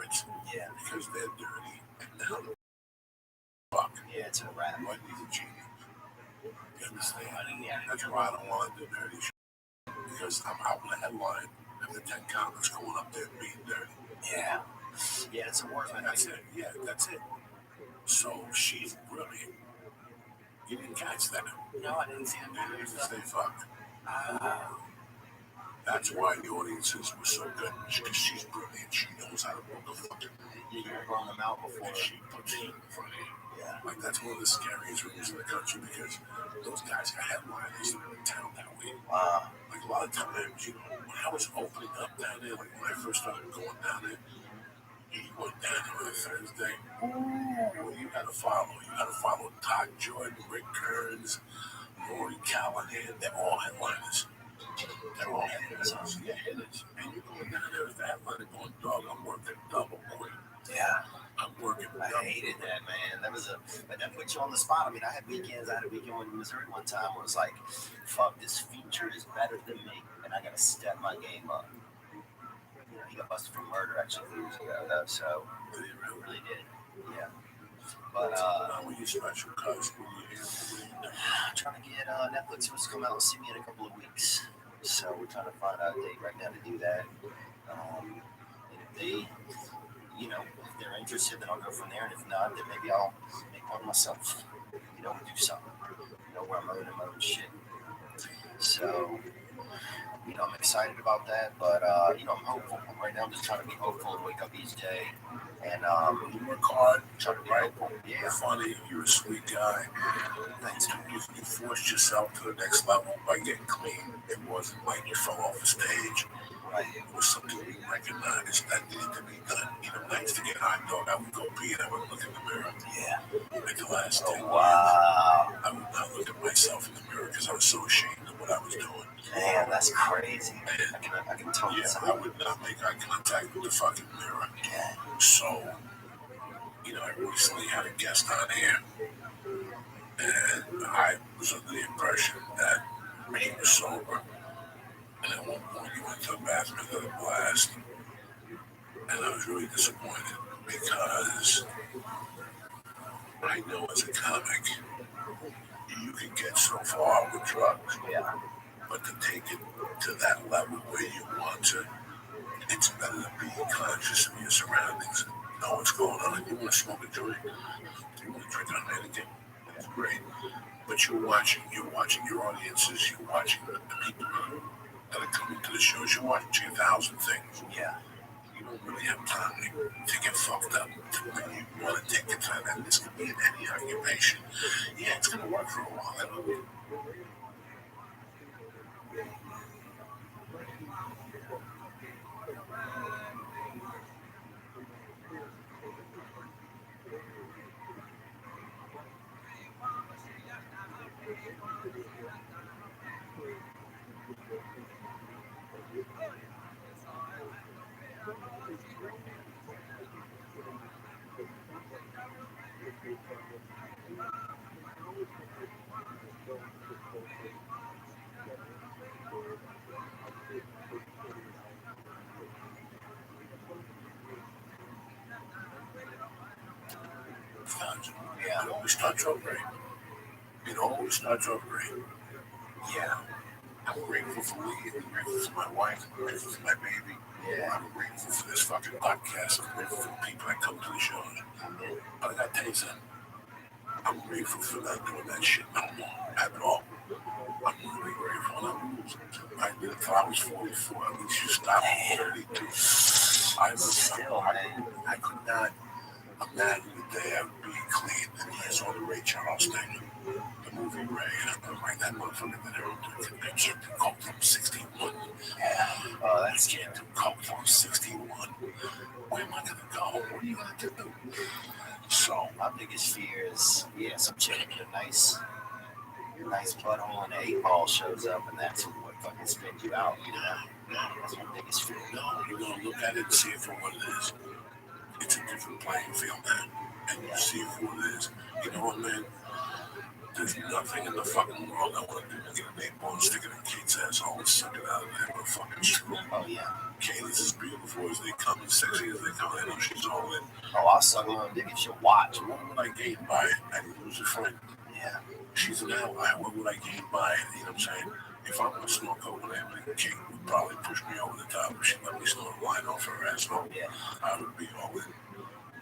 minutes. Yeah. Because they're dirty. And now the fuck. Yeah, it's a wrap. What is a genius? You understand? Yeah. That's why I don't want to do dirty shit. Because I'm out with a headline and the 10 comments going up there being dirty. Yeah. Yeah, it's a work. That's it. Yeah, that's it. So she's brilliant. You didn't catch that. No, I didn't see that. They fucked. That's why the audiences were so good. Because she's brilliant. She knows how to book a fucking. Yeah, you're throwing them out before. And she puts it in front of you. Yeah. Like, that's one of the scariest rooms in the country because those guys are headliners that are in town that week. Wow. Like, a lot of times, you know, when I was opening up down there, like when I first started going down there, you went down there on a Thursday. Ooh, you gotta follow Todd Jordan, Rick Kearns, Rory Callahan. They're all headliners. They're all headliners. Yeah, hitters. And you're going down there as the headliner going, dog, I'm working double, boy. Yeah. I'm working double. I hated that, man. But that puts you on the spot. I mean, I had a weekend in Missouri one time where it was like, fuck, this feature is better than me, and I gotta step my game up. You know, he got busted for murder actually a few years ago, though, so Really, really did. Yeah. But how were you special cuz? I'm trying to get Netflix supposed to come out and see me in a couple of weeks. So we're trying to find out a date right now to do that. And if they, you know, if they're interested, then I'll go from there. And if not, then maybe I'll make one myself. You know, do something. You know, where I'm owning my own shit. So, you know, I'm excited about that. But, you know, I'm hopeful. Right now I'm just trying to be hopeful and wake up each day. And you work hard, try to be right? hopeful. Yeah. You're funny. You're a sweet guy. Thanks. You forced yourself to the next level by getting clean. It wasn't like you fell off the stage. Right. It was something we recognized that needed to be done. You know, nights to get hot dog, I would go pee and I would look in the mirror. Yeah. Like the last 10 years, Wow. I would not look at myself in the mirror because I was so ashamed of what I was doing. Damn, that's crazy. I can tell you. Yeah, I would not make eye contact with the fucking mirror. Yeah. So, you know, I recently had a guest on here, and I was under the impression that he was sober. And at one point, he went to the bathroom and got a blast. And I was really disappointed because I know as a comic, you can get so far with drugs. Yeah. But to take it to that level where you want to, it's better to be conscious of your surroundings and know what's going on. You want to smoke a joint, you want to drink on anything, that's great. But you're watching your audiences, you're watching the people that are coming to the shows, you're watching 1,000 things. Yeah. You don't really have time to get fucked up when you want to take the time. And this could be in any occupation. Yeah, it's going to work for a while. Yeah. It always starts off great. It always starts off great. Yeah. I'm grateful for Lee. I'm grateful for my wife. I'm grateful for my baby. Yeah. I'm grateful for this fucking podcast. I'm grateful for the people that come to the shows. But I gotta tell you something. I'm grateful for not doing that shit no more at all. I'm really grateful. I did it till I was 44. At least you stopped at 32. I could not imagine the day I would be clean. And I saw the Ray Charles thing, the movie Ray, and I'm like, that motherfucker that can't do coke from 61. Yeah. That's can't do coke from 61. Where am I gonna go? What are you gonna do? So my biggest fear is, some chick with a nice butthole and an 8-ball shows up, and that's what fucking spins you out, you know? That's my biggest fear. No, you're gonna look at it and see it for what it is. It's a different playing field, man. And you see it for what it is. You know what, man? There's nothing in the fucking world I want to do to get a name ball and stick it in Kate's asshole and suck it out of there with a fucking screw. Oh, yeah. Kate is as beautiful as they come, as sexy as they come. I know she's all in. Oh, I'll suck her on dick if she'll watch. What would I gain by it? I lose a friend. Yeah. She's an ally. What would I gain by it? You know what I'm saying? If I'm going to smoke coke with Emily, Kate would probably push me over the top. If she let me snort a line off her asshole, Yeah. I would be all in.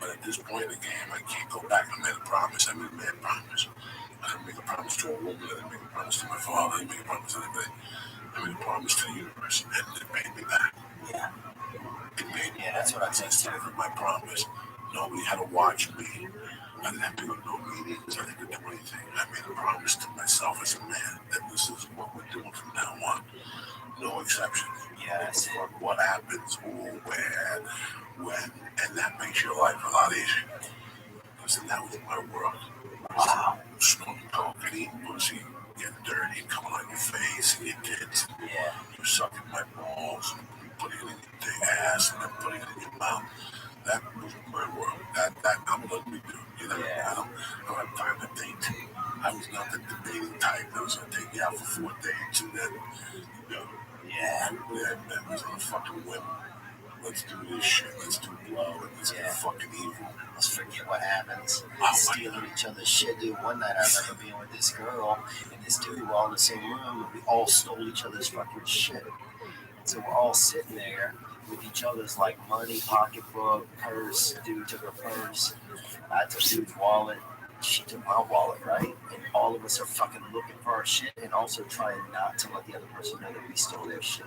But at this point in the game, I can't go back. I made a promise. I made a mad promise. I didn't make a promise to a woman. I didn't make a promise to my father. I didn't make a promise to anybody. I made a promise to the universe, and it paid me back. Yeah. It paid me. Yeah, that's what I said. Instead of my promise, nobody had to watch me. I didn't have to go to no meetings. I didn't do anything. I made a promise to myself as a man that this is what we're doing from now on. No exceptions. Yes. What happens, who, where, when, and that makes your life a lot easier. Listen, that was my world. Wow. Smoking coke and eating pussy, getting dirty, coming on your face and your tits. Yeah. You sucking my balls, and putting it in your ass, and then putting it in your mouth. That was my world. That I'm letting me do. You know, Yeah. I don't have time to date. I was not the dating type that was gonna take you out for 4 dates and then, you know. Yeah. That was on a fucking whim. Let's do this shit. Let's do blow. And let's get fucking evil. Let's forget what happens. Oh, Stealing each other's shit, dude. One night I remember being with this girl and this dude. We're all in the same room and we all stole each other's fucking shit. So we're all sitting there with each other's like money, pocketbook, purse. Dude took her purse. I took dude's wallet. She took my wallet, right? And all of us are fucking looking for our shit and also trying not to let the other person know that we stole their shit.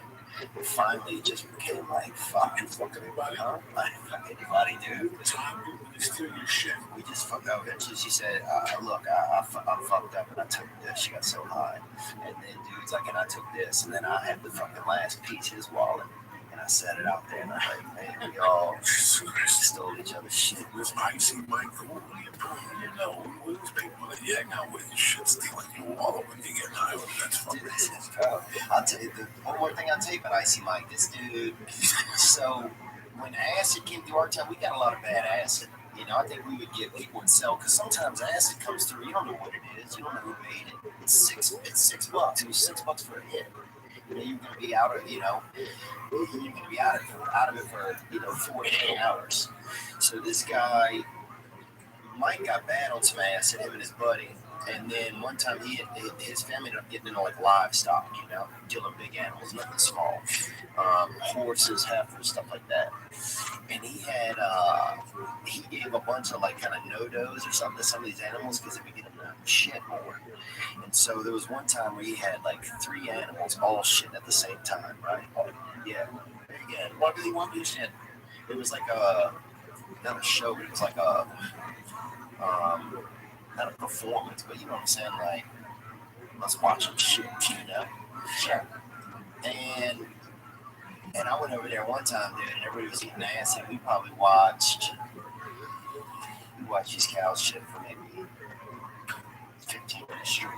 And finally, it just became like, fuck. You fuck anybody? Huh? I fuck anybody, dude. It's how you steal your shit. We just fucked up. Eventually, she said, look, I'm fucked up and I took this. She got so high. And then dude's like, and I took this. And then I had the fucking last piece, his wallet. And I set it out there. And I'm like, man, we all stole each other's shit. This icy Mike, what are you doing? You know, these people that you hang out with, you shit stealing your wallet when you get high. That's fucking I'll tell you, one more thing I'll tell you about Icy Mike. This dude, so when acid came through our town, we got a lot of bad acid. You know, I think we would get people would sell because sometimes acid comes through. You don't know what it is. You don't know who made it. It's $6. It was $6 for a hit. You know, you're gonna be out of you're gonna be out of it for 4 to 8 hours. So this guy, Mike, got bad on some acid, him and his buddy. And then one time his family ended up getting into like livestock, killing big animals, nothing small, horses, heifers, stuff like that. And he gave a bunch of like kind of no-dos or something to some of these animals because they would get them to shit more. And so there was one time where he had like 3 animals all shitting at the same time, right? Yeah. Again, what do they want to shit? It was like not a show, but it was like not a performance, but you know what I'm saying? Like, let's watch them shit, Sure. And I went over there one time, dude, and everybody was eating ass, and we probably watched these cows shit for maybe 15 minutes straight.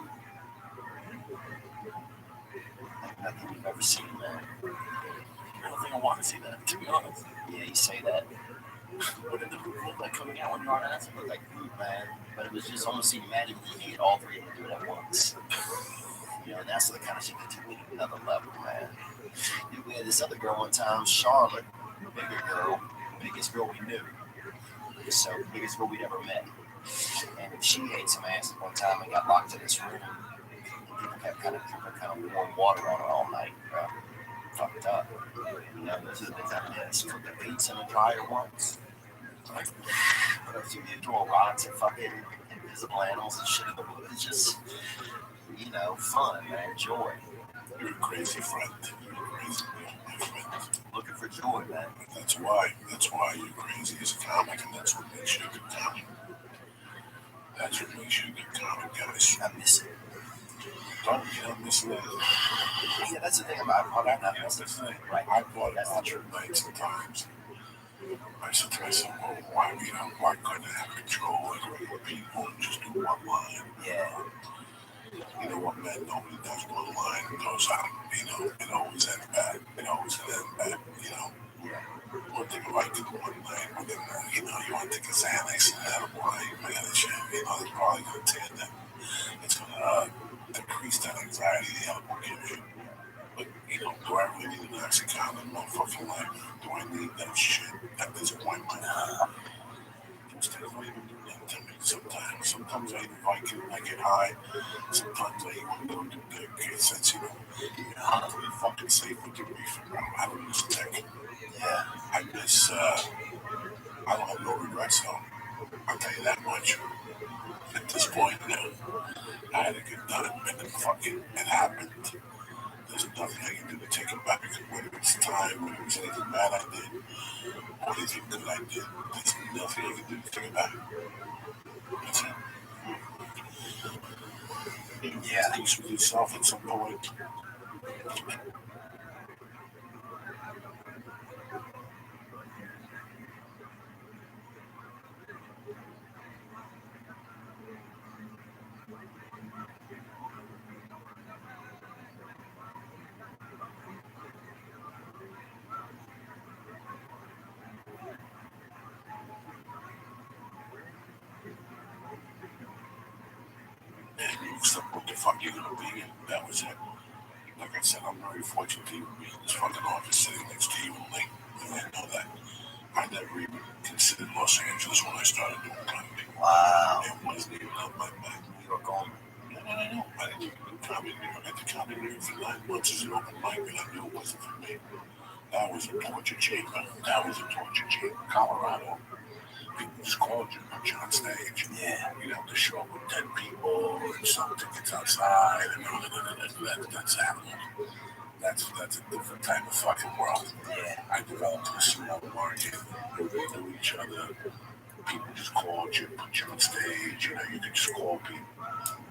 Like nothing you've ever seen, man. I don't think I want to see that, to be honest. Yeah, you say that. What did the poop look like coming out when you're on acid? It looked like poop, man. But it was just almost seemed magical when you get all 3 of them do it at once. That's the kind of shit that took me to another level, man. Dude, we had this other girl one time, Charlotte, bigger girl, biggest girl we knew. So, biggest girl we'd ever met. And she ate some acid one time and got locked in this room. And people kept kind of warm water on her all night, bro. Fucked up. Those are the things I miss. Cooked a pizza in the dryer once. Like, put a few throw rocks and fucking invisible animals and shit in the woods. It's just, fun, man. Joy. You're a crazy friend. You're crazy, friend. Looking for joy, man. That's why you're crazy as a comic, and that's what makes you a good comic. That's what makes you a good comic, guys. I miss it. Don't miss it. Yeah, that's the thing about it. That's the thing. Right. I bought it on your nights and times. I said to myself, well, why couldn't I have control like regular people and just do one line? Yeah. You know what, man? Nobody does one line and goes out. It always ends bad. One thing if I did one night, within, you want to take a Xanax and that boy, man, and shit, they're probably going to tear them. It's gonna decrease that anxiety the edible gives you. But, do I really need an oxycontin in my fucking life? Do I need that shit at this point in my life? Those things don't even do that to me sometimes. Sometimes I eat Viking and I get high. Sometimes I eat one of them since, you're not really fucking safe with your reefer, bro. I don't miss tech. Yeah. I don't have no regrets, though. I'll tell you that much. At this point now, I had a good time, and then fucking it happened. There's nothing I can do to take it back, whether it's time, whether it's anything bad I did, or anything good I did. There's nothing I can do to take it back. That's it. Yeah. Peace with yourself at some point. And you accept what the fuck you're gonna be, and that was it. Like I said, I'm very fortunate to be in this fucking office sitting next to you only. And I know that. I never even considered Los Angeles when I started doing comedy. Wow. It wasn't even on my back. New York only. No. I didn't even do comedy New York. I did comedy New York for 9 months as an open mic, and I knew it wasn't for me. That was a torture chamber. Colorado. People just called you, put you on stage. Yeah. You'd have to show up with 10 people and some tickets outside, and that's happening. That's a different type of fucking world. Yeah. I developed a small market. We knew each other. People just called you, put you on stage. You could just call people.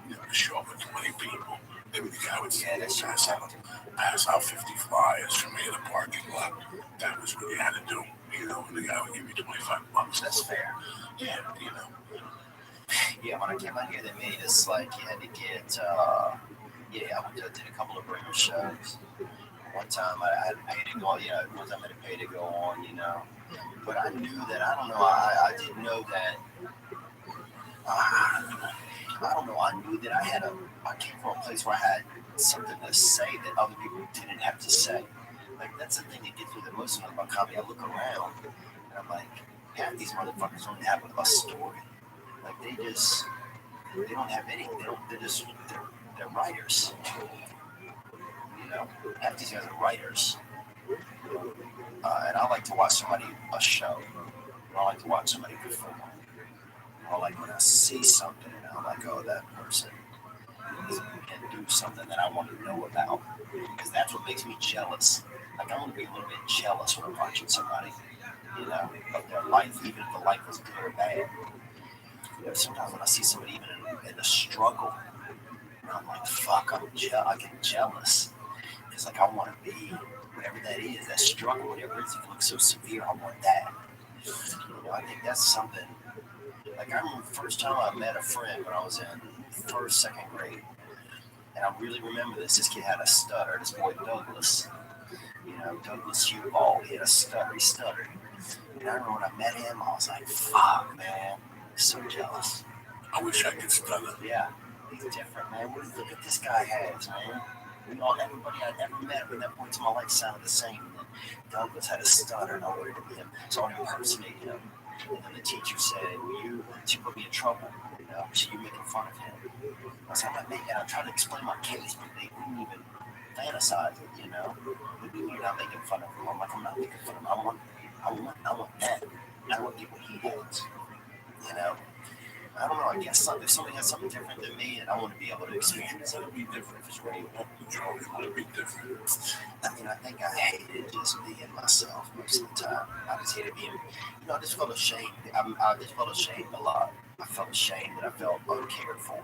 You have to show up with 20 people. Maybe the guy would pass out 50 flyers for me in a parking lot. That was what you had to do. And the guy would give you $25. That's fair. Yeah, Yeah, when I came out here, they made us like you had to get. I did a couple of bringer shows. One time I had to pay to go. Yeah, one time I had to pay to go on. But I knew that. I don't know. I didn't know that. I don't know. I knew that I came from a place where I had something to say that other people didn't have to say. Like that's the thing that gets me the most about comedy. I look around and I'm like, half these motherfuckers don't have a story. Like they don't have anything. They're writers. Half these guys are writers. And I like to watch a show. I like to watch somebody perform. Or like when I see something and I'm like, oh, that person can do something that I want to know about. Because that's what makes me jealous. Like I want to be a little bit jealous when I'm watching somebody, of their life, even if the life is good or bad. Sometimes when I see somebody even in a struggle, I'm like, fuck, I get jealous. It's like I want to be whatever that is, that struggle, whatever it is. If it looks so severe, I want that. I think that's something. Like I remember the first time I met a friend when I was in first, second grade. And I really remember this. This kid had a stutter. This boy Douglas. Douglas Hugh-Ball. He had a stutter. He stuttered. And I remember when I met him, I was like, fuck, man. So jealous. I wish I could stutter. Yeah. He's different, man. Look at this guy has, man. Everybody I'd ever met at that point in my life sounded the same. And Douglas had a stutter, and I wanted to be him. So I impersonated him. And then the teacher said, she put me in trouble. So you're making fun of him. I was like, man, I'm trying to explain my case, but they wouldn't even fantasize it, You're not making fun of him. I'm like, I'm not making fun of him. I want that. I want to get what he has, I don't know. I guess if somebody has something different than me, and I want to be able to experience it, it'll be different if it's real. You always want to be different. I think I hated just being myself most of the time. I just hated being, I just felt ashamed. I just felt ashamed a lot. I felt ashamed that I felt uncared for,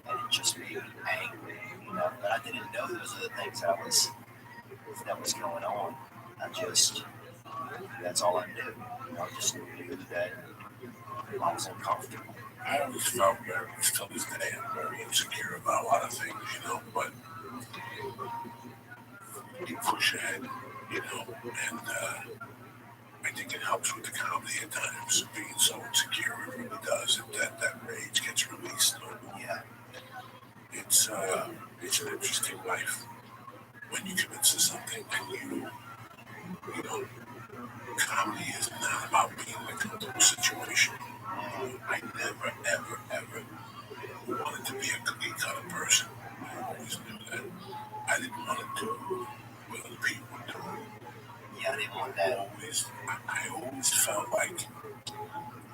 and it just made me angry. But I didn't know those are the things that was going on. That's all I knew. I just knew that I was uncomfortable. I always felt still this day, I'm very insecure about a lot of things, but you push ahead, and I think it helps with the comedy at times, being so insecure. It really does. That rage gets released. Yeah. it's an interesting life when you commit to something and you know, comedy is not about being in a comfortable situation. I never, ever, ever wanted to be a cookie cutter person. I always knew that. I didn't want to do what other people were doing. Yeah, I didn't want that. I always felt like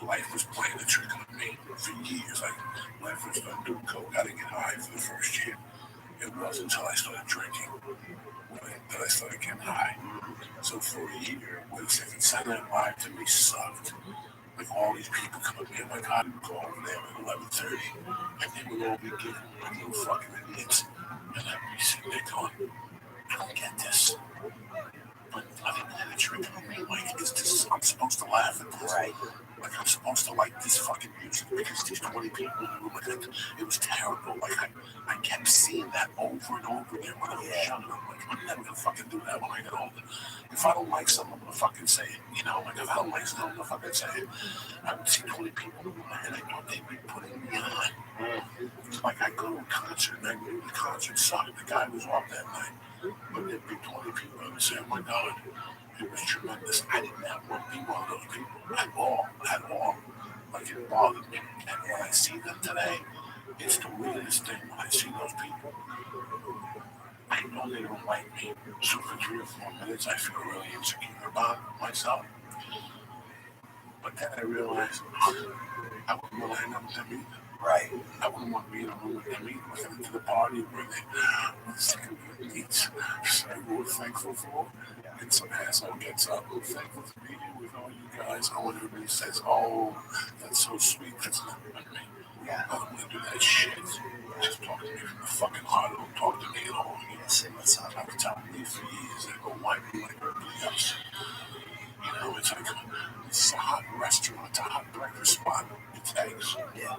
life was playing a trick on me for years. Like when I first started doing coke, I didn't get high for the first year. It wasn't until I started drinking that I started getting high. So for a year, wait a second, Saturday Night Live to me sucked. Like all these people come up here, like I would go over there at 11:30, and they would all be giving like little fucking idiots, and I'd be sitting there going, I don't get this. But I think that it's trick on me. Like, is this? I'm supposed to laugh at this, Right. Like I'm supposed to like this fucking music because these 20 people in the room, like, it was terrible. Like I kept seeing that over and over again when I was younger. I'm like, I'm never gonna fucking do that when I get older. If I don't like something, I'm gonna fucking say it. You know, like if I don't like something, I'm gonna fucking say it. I would see 20 people in the room and I thought they'd be putting me on. Like I go to a concert and I knew the concert sucked. The guy was off that night. But there'd be 20 people and say, oh my God, it was tremendous. I did not want to be one of those people at all. Like it bothered me. And when I see them today, it's the weirdest thing when I see those people. I know they don't like me. So for 3 or 4 minutes, I feel really insecure about myself. But then I realized I wouldn't want to hang out with them either. Right. I wouldn't want to be in a room with them either. Like into the party where they second meets. So we're thankful for. And some asshole gets up. We're thankful to be here with all you guys. I want everybody says, oh, that's so sweet. That's not me. Yeah. I don't want to do that shit. Just talk to me from the fucking heart. Don't talk to me at all. Say what's up. I've been telling you for years that go white me like everybody else. You know, it's like it's a hot restaurant, it's a hot breakfast spot. It's eggs. Yeah.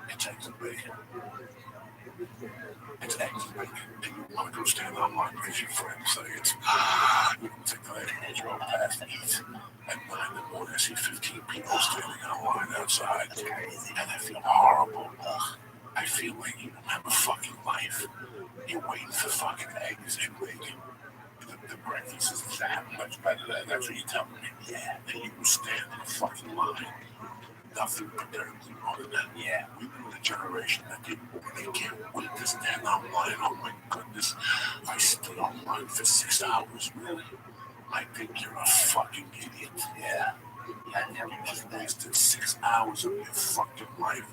It's eggs and bacon. It's eggs and bacon. And you want to go stand online because your friends say it's, you don't take the lady and drove past the eat. At 9 in the morning, I see 15 people standing online outside. That's crazy. And I feel horrible. I feel like you don't have a fucking life. You're waiting for fucking eggs and bacon. The breakfast is that much better. That's what you're telling me. Yeah. And you will stand in a fucking line. Nothing prepared more than that. Yeah. We live in a generation that they can't wait to stand online. Oh my goodness. I stood online for 6 hours. Really? I think you're a fucking idiot. Yeah. I never just wasted 6 hours of your fucking life.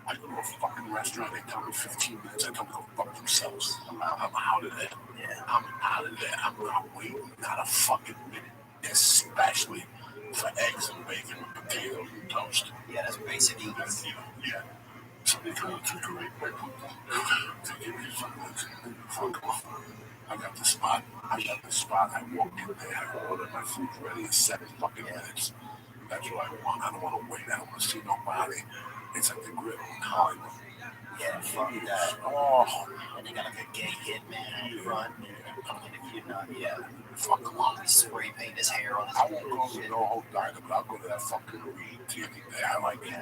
I go to a fucking restaurant, they tell me 15 minutes, I tell them to go fuck themselves. I'm out of there. Yeah. I'm out of there. I'm not waiting, not a fucking minute. Especially for eggs and bacon with potatoes and toast. Yeah, that's basic eating. Yeah. Somebody come to the right way. To give me something. I got the spot. I walk in there, I order my food ready in 7 fucking minutes. That's what I want. I don't want to wait. I don't want to see nobody. It's like the grill in Hollywood. Yeah, fuck that. Oh. And they got like a gay hitman in front. And if you're not, fuck along. He spray paint his hair on his I won't go to no whole diner, but I'll go to that fucking Reed theater there. I like it.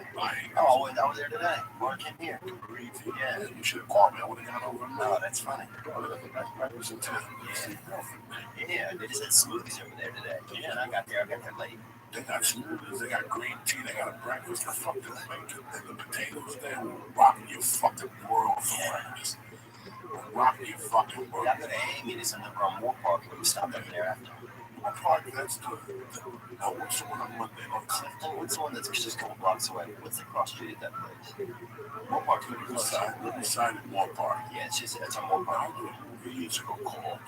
Oh, I was there today. Mark came here. Reed Yeah. theater. You should have called me. I would have gone over. Oh, that's funny. I was in town. Yeah, they just had smoothies over there today. Yeah, and I got there late. They got smoothies, they got green tea, they got a breakfast, the fucking bacon, and the potatoes. They will rock your fucking world for breakfast. Rock your fucking world. Yeah, I go to Amy, there's another on Moore Park, but we stopped over there after. Moore Park, that's the what's the one on Monday on Clifton? What's the one that's just a couple blocks away? What's the cross street at that place? Moore Park's pretty close. Inside Moore Park. Yeah, it's on Moore Park. I do a movie years ago called,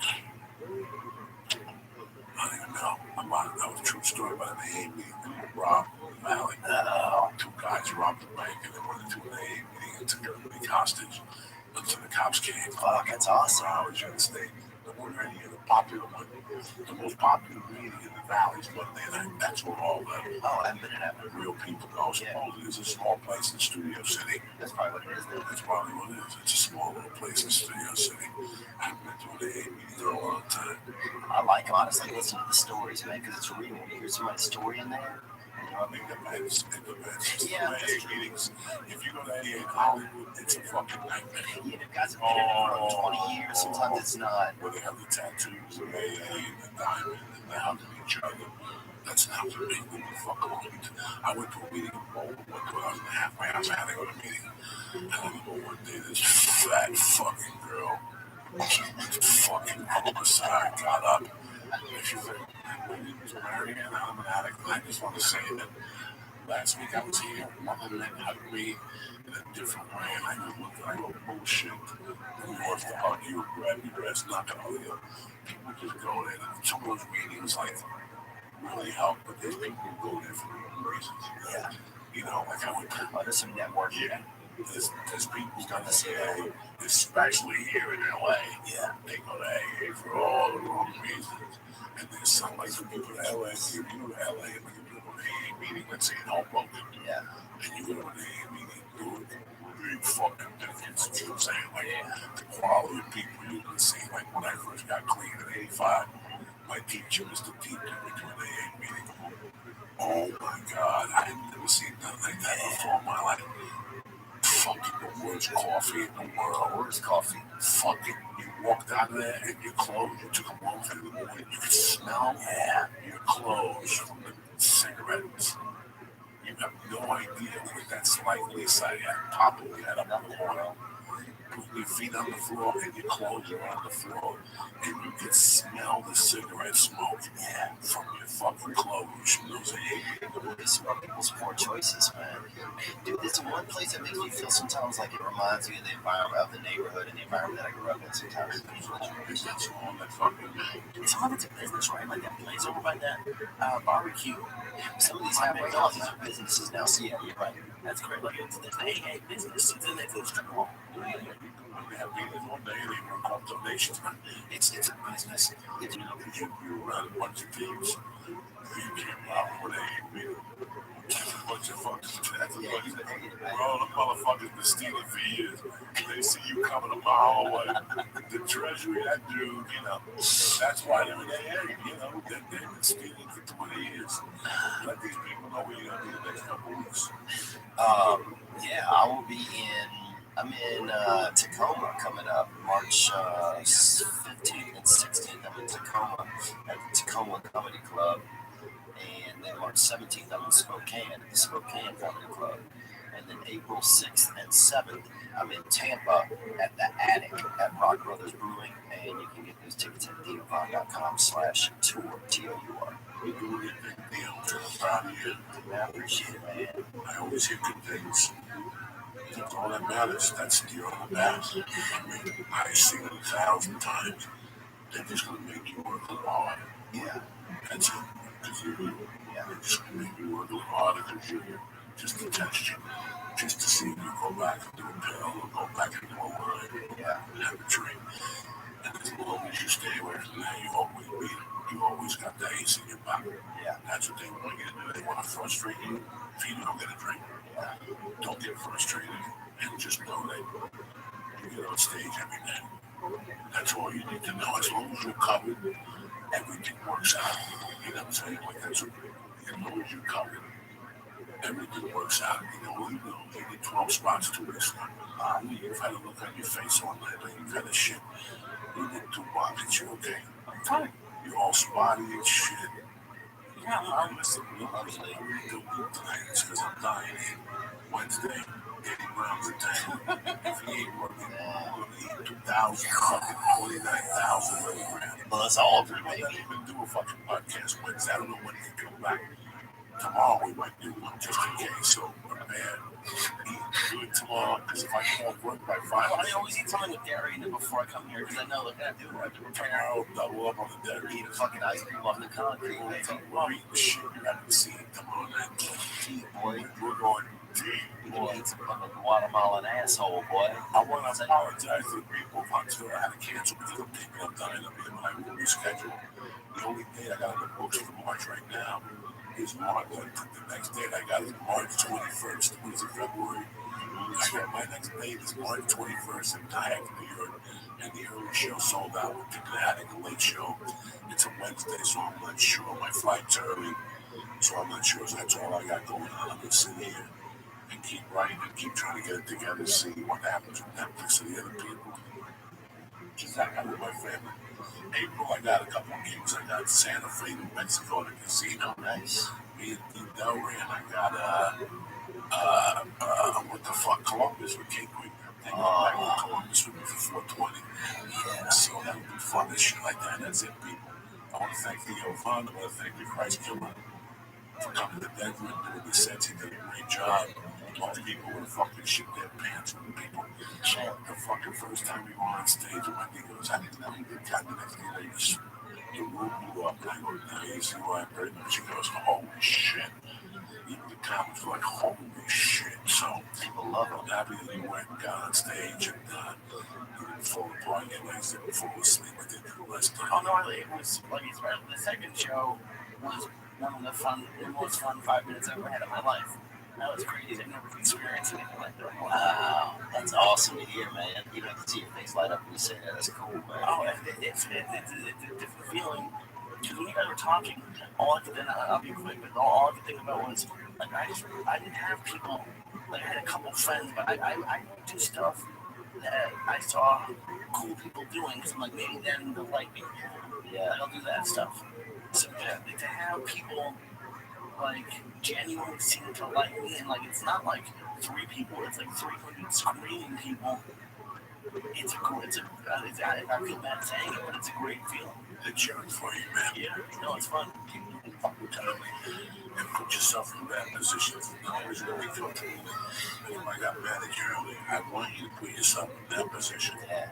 I don't even know. That was a true story about an AA meeting in Rob Valley. 2 guys robbed the bank and they went into an AA meeting and took everybody hostage until the cops came. Fuck, that's awesome. I was in the state. The one right here, the popular one, the most popular meeting in the valley is Monday night. That's where all the I haven't been in that one. real people go. Supposedly it's a small place in Studio City. That's probably what it is. That's probably what it is. It's a small little place in Studio City. I've been to an AA meeting there a long time. I like them. I just like listening to the stories, man, because it's real. You hear somebody's story in there, and running events and events. Yeah, AA meetings. If you go to AA in Hollywood, it's a fucking nightmare. Yeah, the guys have been in for 20 years. Sometimes it's not. Where they have the tattoos of AA and the diamond and they're hugging each other. That's not for me. Leave the fuck alone. I went to a meeting in Boulder 2 hours and a half. My house, I had to go to a meeting. And I remember one day this fat fucking girl, fucking homicide, got up. And she was like, my name is Marianne, I'm an addict. And I just want to say that last week I was here, one of them hugged me in a different way, and I just looked like a bullshit. Who wants to hug you, grab your dress, knock on you. People just go there. Some of those meetings, like, really help, but there's people who go there for the wrong reasons. Yeah. You know, like I went to, there's some networking. Yeah. There's people who got to say AA, especially here in LA. Yeah. They go to AA for all the wrong reasons. And there's some, like, some people to LA, if you go to LA and you go to an AA meeting, let's say in Hoboken. Yeah. And you go to an AA meeting, do it. Big fucking difference. You know what I'm saying? Like, the quality of people you can see. Like, when I first got clean in '85, my teacher, Mr. T, took me to an AA meeting. Oh my God, I had never seen nothing like that before in my life. Fucking the worst coffee in the world. Worst coffee. Fucking, you walked out of there and your clothes, you took them off in the morning, you could smell your clothes from the cigarettes. You have no idea what that slight lease I had. Papa, we had up on the corner. Putting your feet on the floor and your clothes are on the floor, and you can smell the cigarette smoke from your fucking clothes. You know what I'm saying? These are people's poor choices, man. Dude, there's one place that makes me feel sometimes like it reminds me of the environment of the neighborhood and the environment that I grew up in sometimes. That's all that fucking. Some of it's a business, right? Like that place over by that barbecue. Some of these halfway houses are businesses now, so yeah, you're right. That's great. Like it's the AA business. It's in there for the strip mall. We have meetings all day, they run called donations. It's a business. You run a bunch of teams. You can't rob with a meeting. A bunch of fucking that's a bunch of all the motherfuckers been stealing for years. They see you coming a mile away. The treasury, that dude, you know, that's why they're in AA, you know, they've been stealing for 20 years. Let these people know where you're gonna be the next couple of weeks. Yeah, I will be I'm in Tacoma coming up, March 15th and 16th. I'm in Tacoma at the Tacoma Comedy Club. And then March 17th, I'm in Spokane at the Spokane Comedy Club. And then April 6th and 7th, I'm in Tampa at the Attic at Rock Brothers Brewing. And you can get those tickets at theovon.com/tour, TOUR. You're doing a big deal. I'm proud of you. I appreciate it, man. I always hear good things. That's all that matters. That's the other best. I mean, I've seen it 1,000 times. They're just going to make you work a little harder. Yeah. That's it. Because you're here. Yeah. They're just going to make you work a little harder because you're here. Just to test you. Just to see if you go back and do a pill or go back and do a word. Yeah. And have a drink. And as long as you stay away from that, you always beat it. You always got the ace in your pocket. Yeah. That's what they want you to do. They want to frustrate you if you don't get a drink. Yeah. Don't get frustrated and just know that you get on stage every day. That's all you need to know. As long as you're covered, everything works out. You know what I'm saying? Like that's what, as long as you're covered, everything works out. You know, you get 12 spots to this one. You've had a look on your face all night, like you've had a shit. You get 2 buckets, you're okay. I'm fine. You're all spotty and shit. Yeah, I'm listen, obviously, we don't do plans because I'm dying here. Wednesday, 80 rounds a day. If he ain't working, I'm going to eat 2,000, fucking 49,000 milligrams. Well, that's all of it, I baby. might even do a fucking podcast Wednesday. I don't know when he can come back. Tomorrow we might do one just in case. So prepare. Do it tomorrow because if I can't work by 5, I always eat something with dairy in it before I come here because I know that I do have to prepare. I'll double up on the dairy. Eat a fucking ice cream off the concrete, baby. We're eating shit you haven't seen. Come on, man. Deep, boy. We're going deep. You can eat some fucking Guatemalan asshole, boy. I want to apologize to the people of Huntsville. I had to cancel because I'm taking up dying up here. I will reschedule. The only date I got on the books for March right now is March. The next date I got is March 21st. What is it, February? I got my next date is March 21st in Nyack, New York. And the early show sold out. We're picking at the late show. It's a Wednesday, so I'm not sure. My flight's early. So I'm not sure if that's all I got going on. I'm gonna sit here and keep writing and keep trying to get it together, see what happens with Netflix and the other people. Just hang out with my family. April, I got a couple of gigs. I got Santa Fe, New Mexico, the casino. Nice. Me and Dean Delray, and I got what the fuck, Columbus with King Queen. They go back to Columbus with me for 420. Yeah. So that would be fun and shit like that. That's it, people. I want to thank Theo Von. I want to thank the Christ Killer for coming to Denver and doing the sets. He did a great job. Most people would have fucking shit their pants with people. The fucking first time we were on stage, Wendy goes, I didn't know you did that. The next day, the room blew up. And I go, now you see why I'm hurting. She goes, holy shit. Even the comments were like, holy shit. So people love it. I'm happy that you went and got on stage and you didn't fall apart on your legs, didn't fall asleep with it the rest of Oh, no, it was like the second show was one of the most fun 5 minutes I've ever had in my life. That was crazy. I've never experienced anything like that. Wow, that's awesome to hear, man. You don't see your face light up when you say that. That's cool, man. Oh, it's a different feeling. Because when you guys were talking, I'll be quick, but all I could think about was, like, I didn't have people, like, I had a couple friends, but I do stuff that I saw cool people doing, because I'm like, maybe then they'll like me. Yeah, I'll do that stuff. So, yeah, to have people, like, genuinely seem to like me, and, like, it's not like 3 people, it's like 300 screaming people. I feel bad saying it, but it's a great feeling. They're cheering for you, man. Yeah, no, it's fun. Fucking tell me. And put yourself in that position. You always really comfortable. And I got mad at you earlier. I want you to put yourself in that position. Yeah.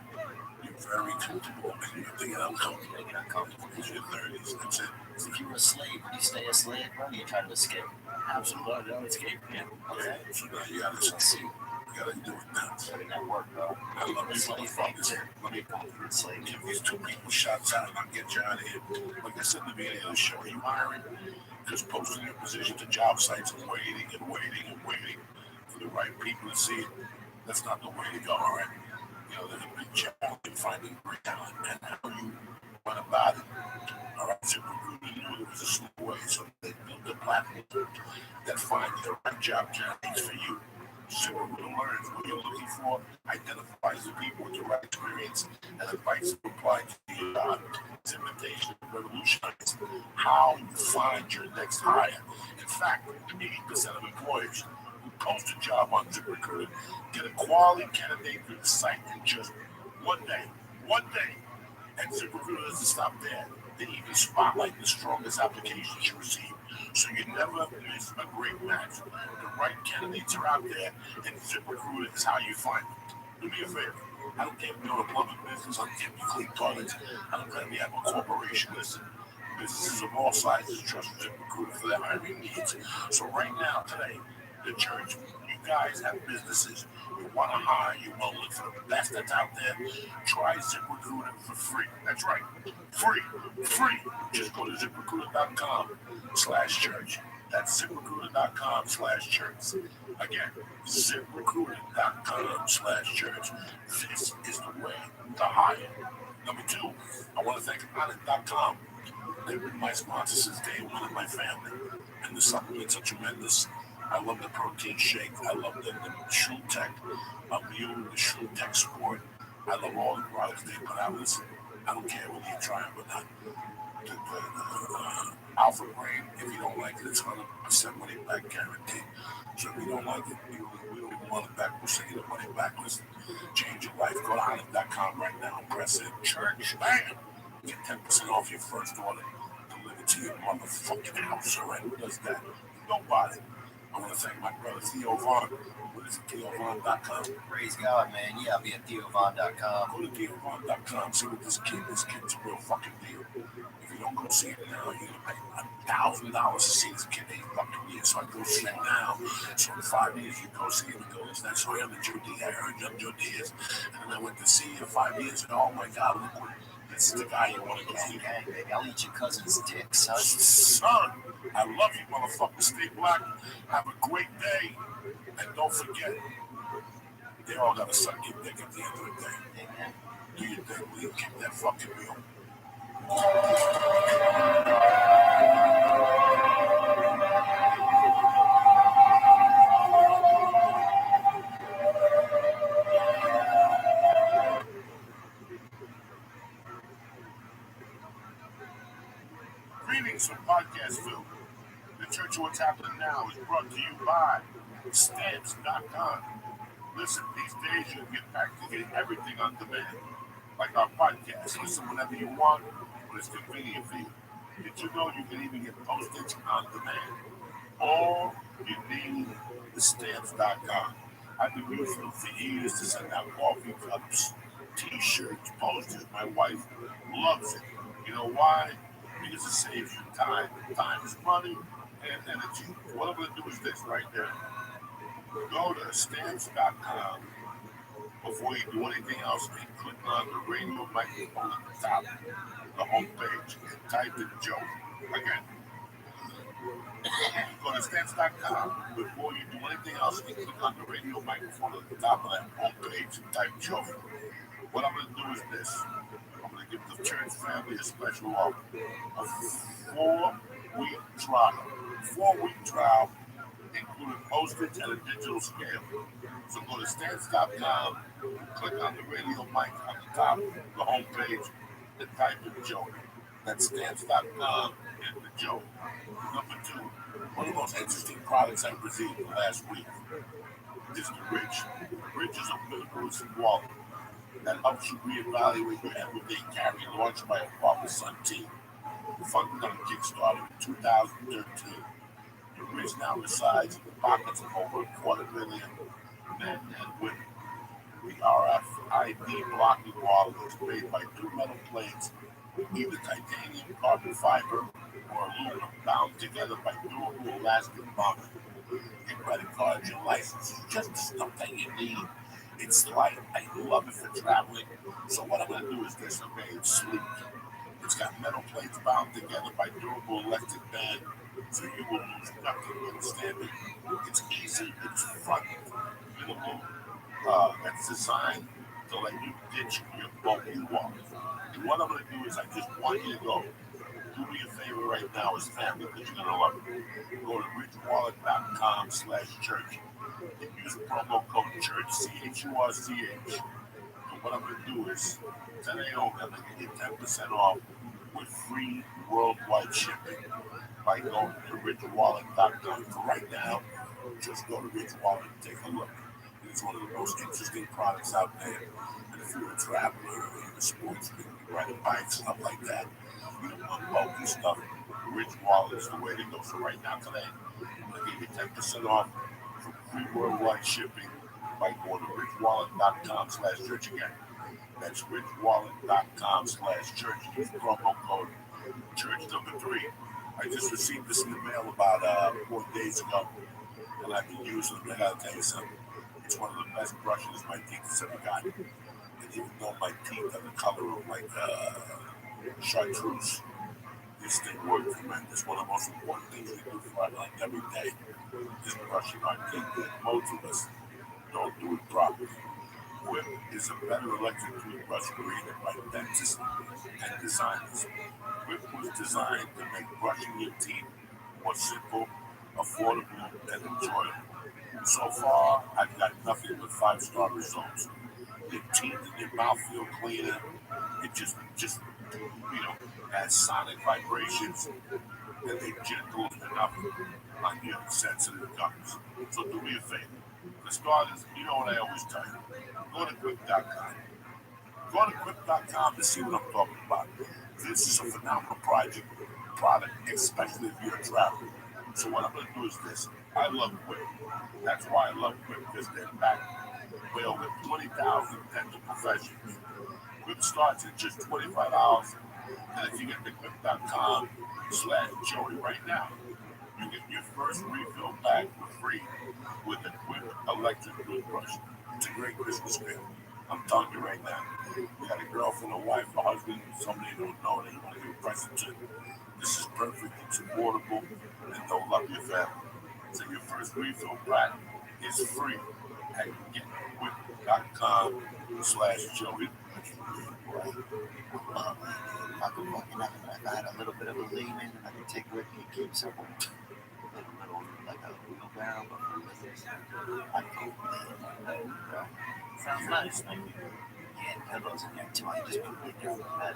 You're very comfortable. And you're thinking uncomfortable. You're uncomfortable. Because you're 30s. That's it. If you were a slave, would you stay a slave, bro? You try to escape? Absolutely, I don't escape. Yeah. Okay. So now you gotta succeed. You gotta do it now. Doing that work, bro. I love you motherfuckers. Let me give these 2 people shots out and I'll get you out of here. Like I said in the beginning of the show, are you hiring? Just posting your position to job sites and waiting and waiting and waiting for the right people to see it. That's not the way to go, all right? You know, there's a big challenge in finding great talent and how you went about it. All right, so we knew there was a slow way, so they built a platform that finds the right job candidates for you. So we're going to learn what you're looking for, identifies the people with the right experience, and invites them to apply to your job. This invitation revolutionizes how you find your next hire. In fact, 80% of employers who post a job on ZipRecruiter get a quality candidate through the site in just 1 day. 1 day. And ZipRecruiter doesn't stop there. They even spotlight the strongest applications you receive, so you never miss a great match. The right candidates are out there, and ZipRecruiter is how you find them. Do me a favor. I don't care if you're a plumbing business, I don't care if you clean toilets, I don't care if you have a corporation. Listen, businesses of all sizes trust ZipRecruiter for their hiring needs. So right now, today, the church, you guys have businesses, you want to hire, you want to look for the best that's out there, try ZipRecruiter for free. That's right, free. Just go to ZipRecruiter.com/church. That's ZipRecruiter.com/church. Again, ZipRecruiter.com/church. This is the way to hire. Number 2, I want to thank Honest.com. They've been my sponsor since day one of my family, and the supplements are tremendous. I love the protein shake. I love the Shroom Tech Immune, the Shroom Tech Sport. I love all the products they put out. Listen, I don't care whether you try them or not. The Alpha Brain, if you don't like it, it's 100% money back guarantee. So if you don't like it, we don't even want it back. We'll send you the money back. Listen, change your life. Go to Honest.com right now and press it. Church, bam! Get 10% off your first order. Delivered to your motherfucking house. All right, who does that? Nobody. I want to thank my brother Theo Von. What is it, TheoVon.com? Praise God, man. Yeah, I'll be at TheoVon.com. Go to TheoVon.com. See what this kid, this kid's a real fucking deal. If you don't go see it now, you're going to pay $1,000 to see this kid 8 fucking years. So I go see it now. So in 5 years, you go see it and go, that's why I'm the Jody. I heard you, I'm Jody. And then I went to see you 5 years ago. Oh my God, look what. This is the guy you want to go see. Gang, baby. I'll eat your cousin's dick, son. Son, I love you, motherfucker. Stay black. Have a great day. And don't forget, they all got to suck your dick at the end of the day. Amen. Do your thing, will you kick that fucking wheel? brought to you by Stamps.com. Listen, these days you can get practically everything on demand, like our podcast. Listen whenever you want, when it's convenient for you. Did you know you can even get postage on demand? All you need is Stamps.com. I've been using them for years to send out coffee cups, t-shirts, posters. My wife loves it. You know why? Because it saves you time. Time is money and energy. What I'm going to do is this right there. Go to Stamps.com before you do anything else and click on the radio microphone at the top, the home page, and type in Joe. Again, go to Stamps.com before you do anything else and click on the radio microphone at the top of that home page and type Joe. What I'm going to do is this. I'm going to give the church family a special offer. A 4-week trial. 4-week trial, including postage and a digital scale. So go to Stamps.com, click on the radio mic on the top, the home page, and type in Joe. That's Stamps.com and the Joe. Number 2, one of the most interesting products I've received last week is the Ridge. Ridge is a minimalism wallet that helps you reevaluate your everyday carry, launched by a father-son team. Funded on Kickstarter in 2013. The Ridge now resides in the pockets of over 250,000 men and women. The RFID blocking wallet is made by 2 metal plates, either titanium, carbon fiber, or aluminum, bound together by durable elastic bonding. Your credit cards, your license is just the stuff that you need. It's light. I love it for traveling. So what I'm going to do is this. Okay, it's sleek. It's got metal plates bound together by durable electric band, so you will lose nothing. You understand me? It's easy. It's fun. Minimal. It's designed to let you ditch your bulky wallet. And what I'm going to do is I just want you to go. Do me a favor right now as family, because you're going to love it. Go to richwallet.com/church and use promo code CHURCH, CHURCH. And what I'm going to do is, today I'm going to give you 10% off with free worldwide shipping by going to richwallet.com. For right now, just go to Rich Wallet and take a look. It's one of the most interesting products out there. And if you're a traveler or you're a sportsman, you ride a bike, stuff like that, you don't want bulky stuff, Rich Wallet is the way to go. So right now today, I'm going to give you 10% off for free worldwide shipping by going to richwallet.com/church again. That's richwallet.com/church. Use promo code church number 3. I just received this in the mail about 4 days ago, and I've been using it. I gotta tell you something. It's one of the best brushes my teeth has ever gotten. And even though my teeth are the color of like chartreuse, this thing works tremendous. One of the most important things we do for our life every day is brushing our teeth. Most of us don't do it properly. Whip is a better electric toothbrush created by dentists and designers. Whip was designed to make brushing your teeth more simple, affordable, and enjoyable. So far, I've got nothing but 5-star results. Your teeth and your mouth feel cleaner. It just has sonic vibrations, and they're gentle enough on your sensitive gums. So do me a favor. For starters, you know what I always tell you. Go to Quip.com. Go to Quip.com to see what I'm talking about. This is a phenomenal product, especially if you're a traveler. So what I'm going to do is this. I love Quip. That's why I love Quip, because they're backed by over 20,000 dental professionals. Quip starts at just $25. And if you get to Quip.com/Joey right now, you get your first refill bag for free with a Quip electric toothbrush. It's a great Christmas gift. I'm telling you right now. You got a girlfriend, a wife, a husband, somebody you don't know that you want to give a present to. This is perfect, it's affordable, and they'll love your family. So your first refill pack is free at getquip.com/Joey. I had a little bit of a lean in, and I can take with me and keep simple. Little like a wheelbarrow, but for business. I can Sounds nice. Thank you. pillows in there too. I just put it there on the bed.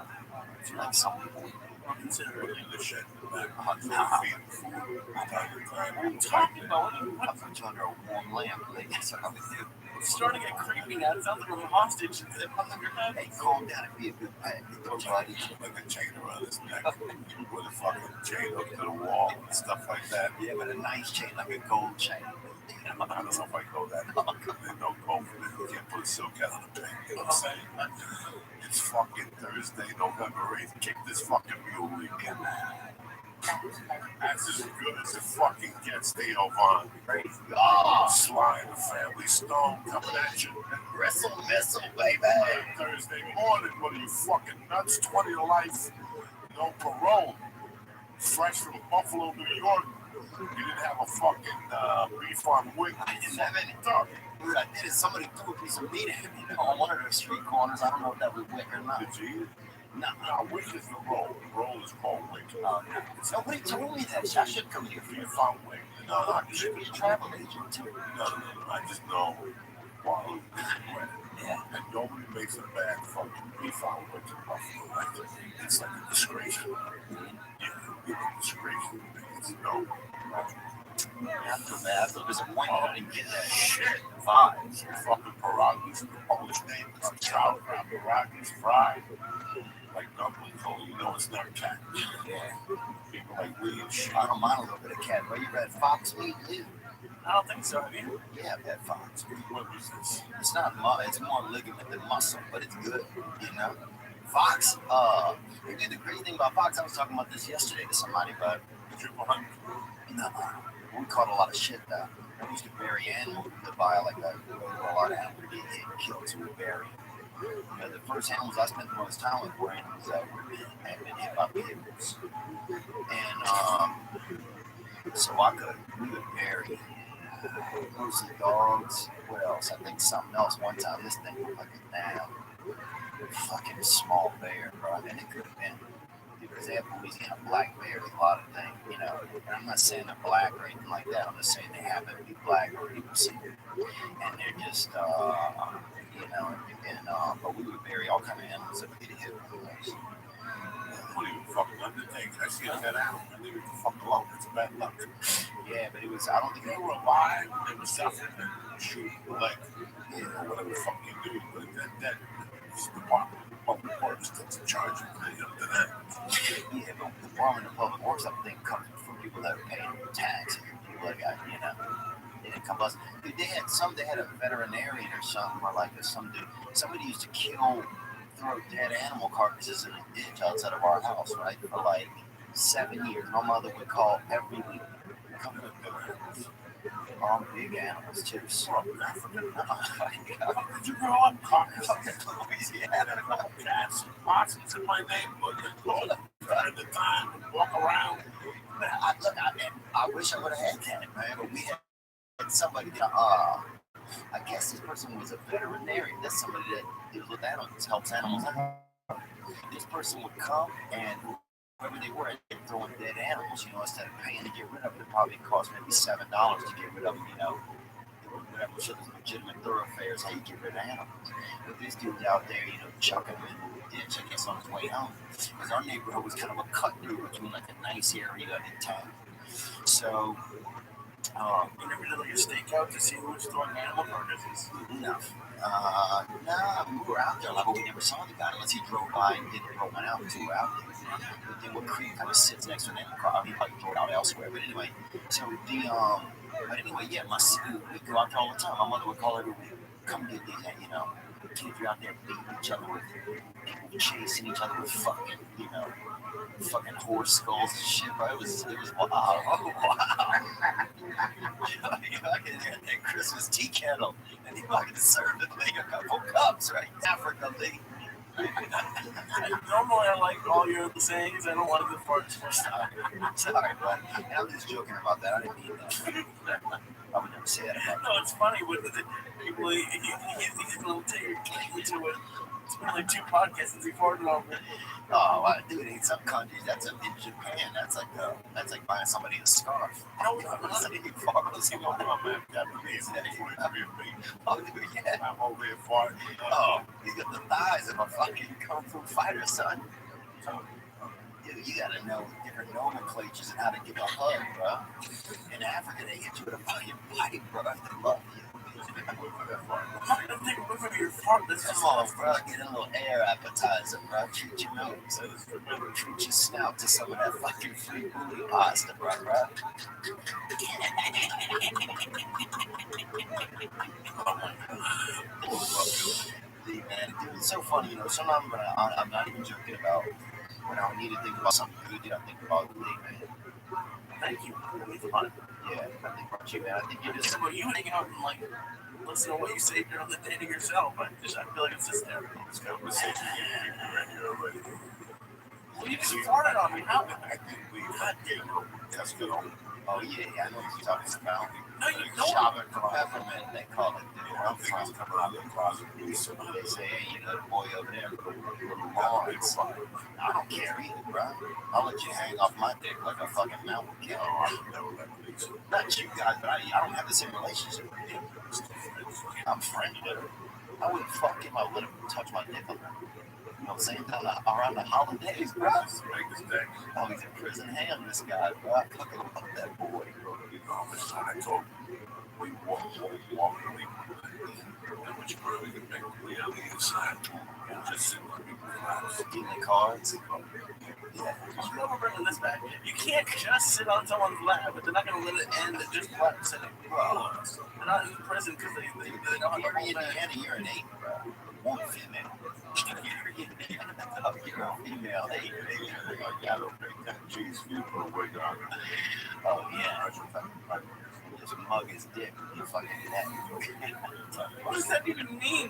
Like some people Or consider it. The shit. Nah. Feeding food from time to time. What are you talking about? I put you under a warm lamp. Like, that's what I would do. It's starting to get creepy now. It sounds like I'm a hostage. Hey, calm down and be a good pet. Don't try to Like a chain around his neck with a fucking chain up to the wall and stuff like that. Yeah, but a nice chain, like a gold chain. I don't know if I go that. There's no gold for this. You can't put a silk out on the thing. You know what I'm saying? It's fucking Thursday, November 8th. Kick this fucking mule again. That's as good as it fucking gets, Theo Von. Oh, Sly and the Family Stone coming at you. wrestle, baby. Thursday morning, what are you fucking nuts? 20 to life, no parole. Fresh from Buffalo, New York. You didn't have a fucking beef on wing. I didn't have any. Dog. Dude, I did it. Somebody threw a piece of meat at me on one of those street corners. I don't know if that was wick or not. Did you? No. No, wick is the roll. The roll is called wick. Nobody told me that. I should come here for You you. found wick. No, You should be a travel agent too. no. I just know quality is bread. Yeah. And nobody makes a bad fucking beef on wick in Buffalo. Like, it's like a disgrace. Yeah, it's a disgrace. It's no. I feel disappointed I didn't get that Shit. vibe. Fucking pierogies, the Polish name is sauerkraut, pierogies fried like dumplings, only you know it's not cat. Yeah. People like we and shit. I don't mind a little bit of cat. But you had fox meat too? I don't think so. I mean, Yeah, I've had fox. What was this? It's not it's more ligament than muscle, but it's good, you know. Fox, we did the crazy thing about fox. I was talking about this yesterday to somebody, but Triple hunt. we caught a lot of shit though. We used to bury animals to buy like that. A lot of animals get hit and killed, so we bury. You know, the first animals I spent the most time with were animals that had been hit by vehicles. And so we would bury mostly dogs. What else? I think something else. One time, this thing looked like a damn fucking small bear, bro. And it could have been. Because they have Louisiana black bears, a lot of things, you know. And I'm not saying they're black or anything like that. I'm just saying they happen to be black or people see them. And they're just, you know, but we would bury all kind of animals that we get hit with those. What are you fucking undertaking? I see that animal. I leave it the fuck alone. It's bad luck. Yeah, but it was, I don't think They they were were alive. They were suffering. And shoot the leg. You know, whatever the fuck you do. But that is the Department of Public Works that's in charge of that. Yeah, but the Department of Public Works, I think, comes from people that are paying tax. People that got, you know, they didn't come us. Dude, they had a veterinarian or something, or like somebody used to throw dead animal carcasses in a ditch outside of our house, right, for like 7 years. My mother would call every week. Come to the all big animals too. So, Did you grow up fucking Louisiana. cats and possums in my neighborhood? At the time, walk around. I wish I would have had cat, man, but we had somebody that, I guess this person was a veterinarian. That's somebody that deals with animals, helps animals out. This person would come and whoever they were, they're throwing dead animals, you know, instead of paying to get rid of it, it probably cost maybe $7 to get rid of them, you know. Whatever, so there's legitimate thoroughfares how you get rid of animals. But this dude's out there, you know, chucking them in the ditch, I guess, on his way home. Because our neighborhood was kind of a cut through between like a nice area in town. So, you never did like a stakeout to see who was throwing animal carcasses. no. We were out there, like, but we never saw the guy unless he drove by and didn't throw one out until we were out there. But then what creek kind of sits next to an animal car, he probably throw it out elsewhere. But anyway, yeah, we go out there all the time. My mother would call every week, come get these, you know, kids are out there beating each other with, people chasing each other with fucking, you know, fucking horse skulls and shit, bro. It was wow. Oh, wow. You fucking had that Christmas tea kettle, and you fucking served the thing a couple cups, right? Africa, thing. Normally, I like all your sayings. I don't want to go far too much. Sorry, bud. And I'm just joking about that. I didn't mean that. I would never say that about No, it's funny with the people. He's going to take you to it. It's been like 2 podcasts since he farted over. Oh, wow, dude, in some countries, in Japan, that's like buying somebody a scarf. No, You know, man. Japanese. oh, dude, yeah. I'm over here farting. Oh, you got the thighs of a fucking kung fu fighter, son. Dude, you gotta know different nomenclatures and how to give a hug, bro. In Africa, they hit you with a fucking pipe, bro. They love you. I'm not gonna take a look at your fart. That's Come just on, bro. Get a little air appetizer, bro. Treat your nose. Treat your snout to some of that fucking free booty pasta, bro. See, man, dude, it's so funny, you know. Sometimes when I'm not even joking about when I need to think about something good, dude, I think about the day, man. thank you. It means a lot. Yeah, I think about you, man. I think you just. Well, you hang out and like listen to what you say during the day to yourself. I feel like it's just there. This conversation getting ready already. Well, you just farted on me. How? I think we had that's good on. Oh yeah, I know what you're talking about. No, you don't. Shopping for peppermint, they call it. Dude. I think he's coming out of the closet. They say, hey, you know, the boy over there, little Lawrence. I don't care either, bro. I'll let you hang off my dick like a fucking mountain king. Not you guys, but I don't have the same relationship with you. I'm friendly with her. I wouldn't fuck him. I would let him touch my nipple. You know what I'm saying? Around the holidays, bro. Oh, he's in prison ham, this guy, bro. I fucking love that boy. You know, this time I told you, we walk, and we which part we can make way on the inside. Just sit like we relax. Give me cards. Yeah. I'm never bringing this back. You can't just sit on someone's lap, but they're not going to let it end at just flat sitting. Bro, they're not in prison because they don't have you're a whole in Indiana, you're an 8, bro. One female. You're a female 8. I gotta make that cheese for you for a way down. Oh, yeah. Just mug his dick with your fucking neck. What does that even mean?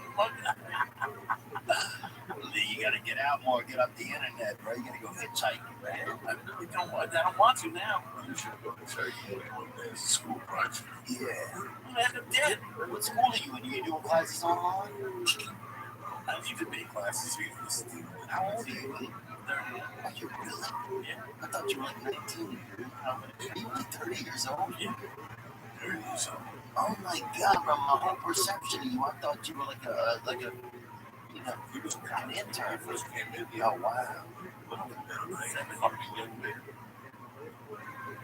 You gotta get out more, get up the internet, bro. You gotta go hitchhiking, man. I don't want to now. You should go to church one day as a school project. Yeah. I'm dead. What school are you in? You doing classes online? I don't even make classes. How old are you? 30. Are you really? Yeah. I thought you were like 19. You were like 30 years old? Yeah. 30 years old. Oh my god, bro, my whole perception of you, I thought you were like a you know, He was an an intern. first came in. Oh wow.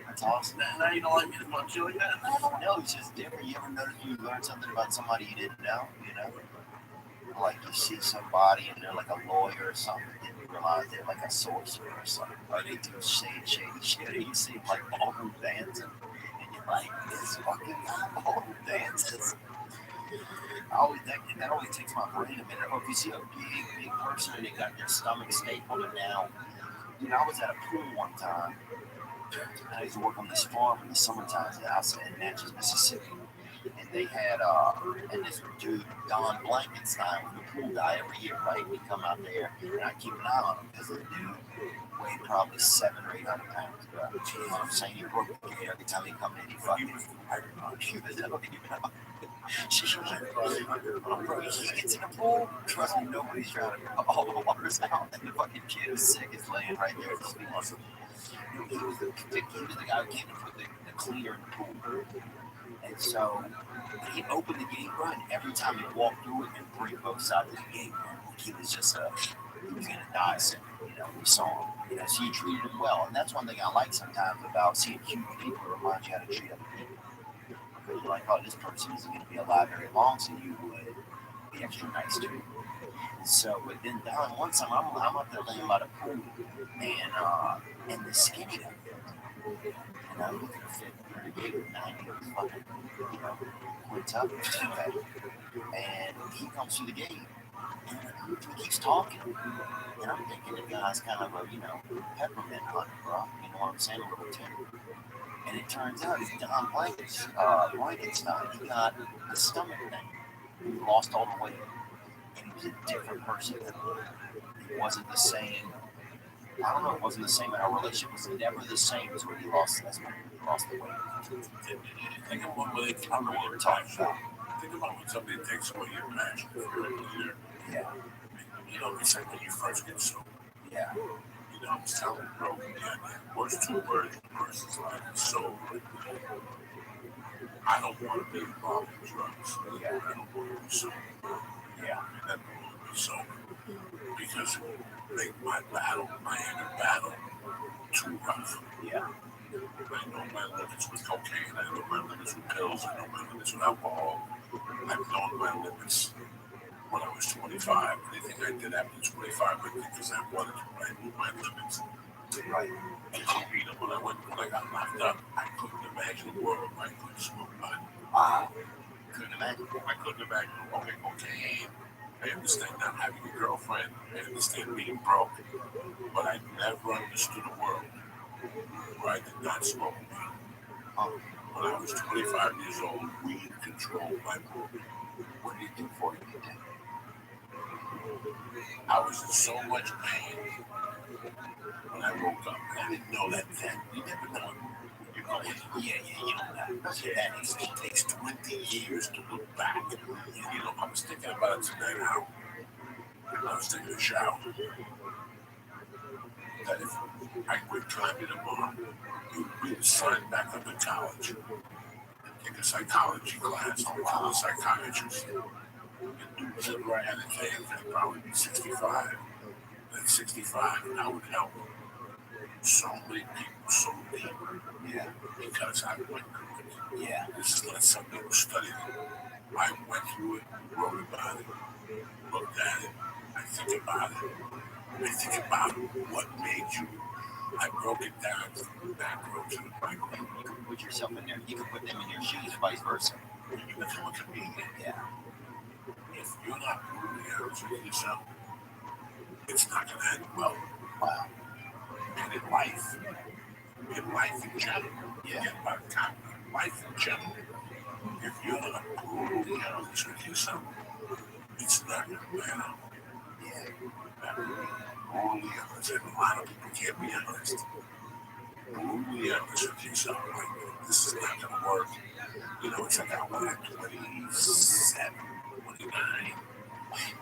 That's awesome. Now you don't like me as much like that? No, it's just different. You ever notice when you learn something about somebody you didn't know, you know? Like you see somebody and they're like a lawyer or something, and you realize they're like a sorcerer or something. Or they do shady shit. You see them like ballroom dancing, and you're like, this fucking guy ballroom dances. That always takes my brain a minute. Or if you see a big person and they got their stomach stapled and down. You know, I was at a pool one time. I used to work on this farm in the summertime out in Natchez, Mississippi. And they had, and this dude, Don Blankenstein, was the pool guy every year, right? He'd come out there, and I'd keep an eye on him because the dude weighed probably 700 or 800 pounds, bro. You know what I'm saying? He broke the game every time he come in. He fucking, he was bro, he gets in the pool, trust me, nobody's drowning. All the water's out, and the fucking kid who's sick is laying right there. He was the guy who came to put the cleaner in the pool. And so he opened the gate run every time he walked through it and bring both sides of the gate run. Like he was just he was gonna die soon. You know, we saw him. You know, so he treated him well, and that's one thing I like sometimes about seeing cute people. It reminds you how to treat other people. Because you're like, oh, this person isn't gonna be alive very long, so you would be extra nice to him. So, but then Don, one time I'm up there laying by the pool, and the skinny guy, and I'm looking to fit the gate with 90 of fucking, you know, went up and he comes through the gate, and he keeps talking, and I'm thinking the guy's kind of a, you know, peppermint hunter, bro, you know what I'm saying, a little tender. And it turns out it's Don Blankenstein. He got the stomach thing. He lost all the weight. And he was a different person than me. It wasn't the same. I don't know, it wasn't the same. Our relationship was never the same as when he lost the weight. Think about what they talking about. Think about when somebody takes away your passion for a leader. Yeah. You know, it's like when you first get sober. Yeah. You know, I was telling bro, what's 2 words a person's life is sober. I don't want to be involved in drugs. Yeah. I don't want to be sober. Yeah. I don't want to be sober. because it make my inner battle too rough. Yeah. I know my limits with cocaine. I know my limits with pills. I know my limits with alcohol. I've known my limits when I was 25. Anything I did after 25, because I wanted to. I knew my limits. Right. And you know, when I got locked up, I couldn't imagine a world where I couldn't smoke pot. Wow. Couldn't imagine. I couldn't imagine smoking cocaine. I understand not having a girlfriend. I understand being broke. But I never understood a world where I did not smoke pot. When I was 25 years old, weed controlled my mood. What did it do for you? I was in so much pain when I woke up. And I didn't know that then. You never know. You know, you know that. It takes 20 years to look back. You know, I was thinking about it tonight how I was taking a shower. That if I quit climbing tomorrow, you would sign back up in college and take a psychology class to become a psychiatrist. And do whatever I had to take, I'd probably be 65. At 65, I would help so many people so deep. Yeah. Because I went through it. Yeah. This is not something that was studied. I went through it, wrote about it, looked at it, I think about it. I think about what made you. I broke it down from the macro to the micro. You can put yourself in there. You can put them in your shoes, vice versa. When you become a comedian, Yeah. if you're not brutally honest with yourself, it's not going to end well. Wow. And in life in general, forget about comedy, life in general, if you're not brutally honest with yourself, it's not going to pan out. Yeah. Brutally honest, and a lot of people can't be honest. Brutally honest with yourself, like, this is not going to work. You know, it's like I was at 27, 29.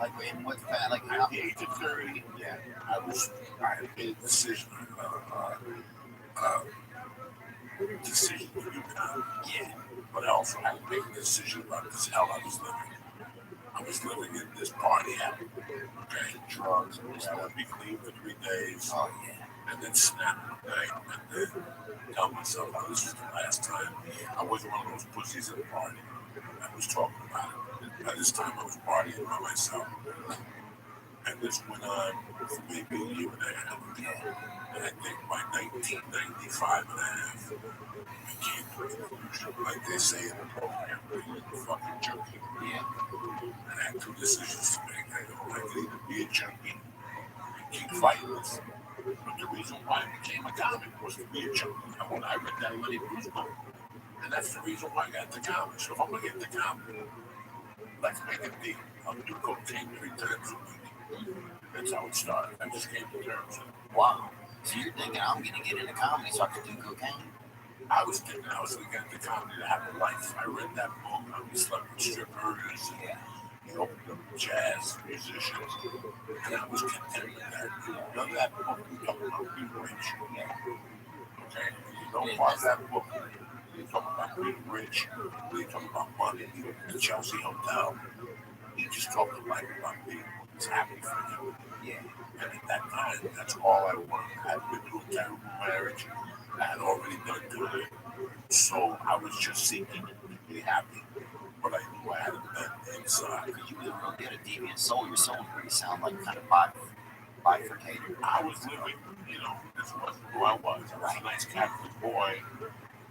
Like, in what fact? Like, At the age of 30, yeah. I had made a decision decision to do that. Yeah. But I also had to make a decision about this hell I was living. I was living in this party habit. Okay? Drugs. I would be clean for 3 days. Oh, yeah. And then snap one night and then tell myself, oh, this was the last time. I wasn't one of those pussies at the party. I was talking about it. By this time, I was partying by myself. And this went on for maybe a year and a half. And I think by 1995 and a half, I came to a conclusion, like they say in the program, being a fucking junkie. Yeah. And I had 2 decisions to make. I could either be a junkie and keep fighting this. But the reason why I became a comic was to be a junkie. When I read that Lenny Bruce book, and that's the reason why I got into comic. So if I'm going to get into comic, let's make a deal. I'll do cocaine 3 times a week. That's how it started. I just came to terms with it. Wow. So you're thinking, I'm going to get into comedy so I can do cocaine? I was thinking I was going to get into comedy to have a life. I read that book. I slept with strippers. Yeah. He opened up jazz musicians. And I was content with that. None of that book was talking about being rich. Yeah. Okay? You don't part of that book. They talk about being rich. They talk about money. The Chelsea Hotel. He just talked to life about being happy for him. Yeah. And at that time, that's all I wanted. I had been through a terrible marriage. I had already done good. So I was just seeking to be happy. But I knew I had a man inside. Because you didn't really get a deviant soul. Your soul really sound like kind of bifurcated. I was living, you know, this wasn't who I was. I was a nice Catholic boy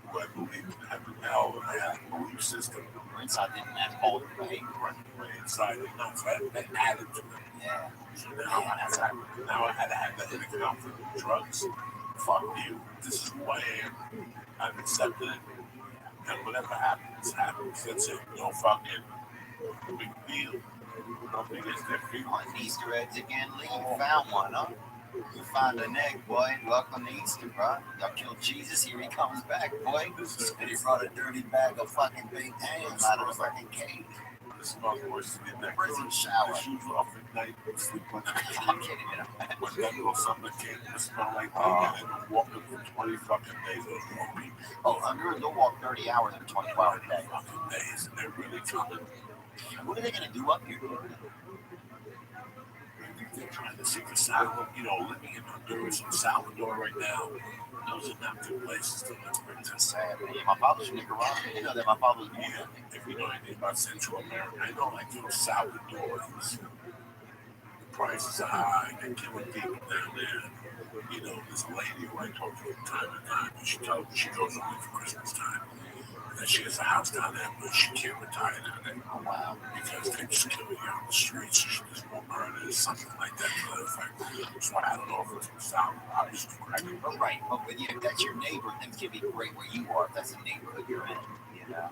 who I believed in heaven and hell, and I had a belief system. Your inside didn't have all the behavior. Right, inside did not. So that added to it. Yeah. So now I had to have that in account for the drugs. Fuck you. This is who I am. I've accepted it. And whatever happens, happens. That's it. No fucking big deal. Nothing is different. On Easter eggs again, Lee. You found one, huh? You found an egg, boy. Welcome to Easter, bro. Y'all killed Jesus. Here he comes back, boy. And he brought a dirty bag of fucking baked hams out of the fucking cake. This is my voice to get that Prison shower. The shoes off at night. Sleep on the I'm kidding, man. When that little something came, it smelled like bacon and walking for 20 fucking days. Those little people. Oh, they'll walk 30 hours in a 24-hour day. Fucking days, and they're really coming. What are they going to do up here? they're trying to seek asylum. You know, living in Honduras and Salvador right now, those are not good places to live right now. Sad. Yeah, my father's from Nicaragua. You know that my father was born Yeah, if you know anything about Central America, I know like Salvador, the prices are high. They're killing people down there. You know, there's a lady who I talk to from time to time, and she tells me she goes only for Christmas time. And then she has a house down there, but she can't retire down there. Oh, wow. Because they just kill you on the streets. There's more murders, something like that to that effect. So I don't know if it's in the South. Obviously, cracking. Right. But yeah, if that's your neighbor, things can be great where you are. If that's the neighborhood you're in, you know,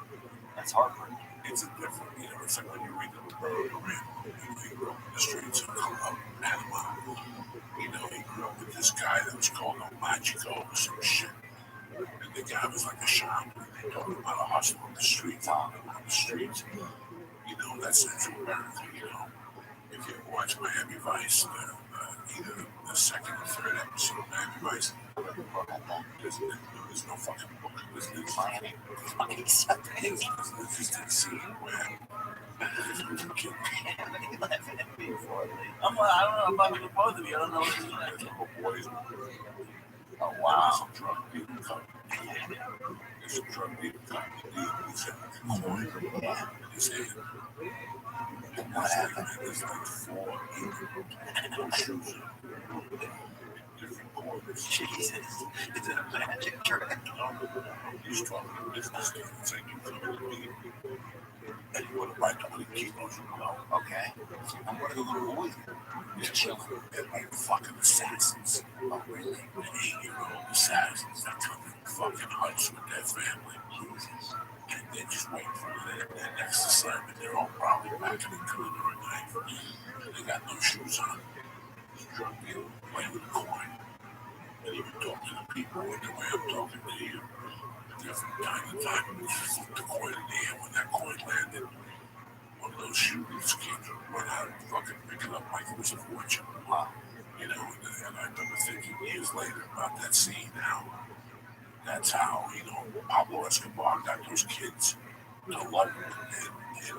that's heartbreaking. It's a different, you know, it's like when you read the bird or he grew up in the streets of Panama. You know, he grew up with this guy that was called Magico or some shit. And the guy was like a shaman. They talked about a hustle on the streets, on the streets. You know, that's Central America, you know. If you watch Miami Vice, either the second or third episode of Miami Vice, there's no fucking book. There's Miami. just a scene where there's a kid. I don't know about the both of you. I don't know what to do. Little boys. Oh, wow. There's a drug dealer coming. There's a drug dealer coming. He's a coin in his hand. And there's like 4 shoes different corners. Jesus. Is it a magic trick? No. He's talking to business dude. It's like you come to me and you want to buy 20 kilos of blow. Okay. And what are the little boys? Just chilling. They're like fucking assassins. Oh, really? And 8-year-old assassins that come in fucking huts with their family. Jesus. And they're just waiting for their next assignment. They're all probably back in the gun or a knife. And they got no shoes on. This drug dealer playing with a coin. And even talk to the people in the way I'm talking to you. There from time to time, we flipped the coin in the air. When that coin landed, one of those shooters came to run out and fucking pick it up like it was a fortune. Wow. You know, and I remember thinking years later about that scene, how that's how, you know, Pablo Escobar got those kids to love him in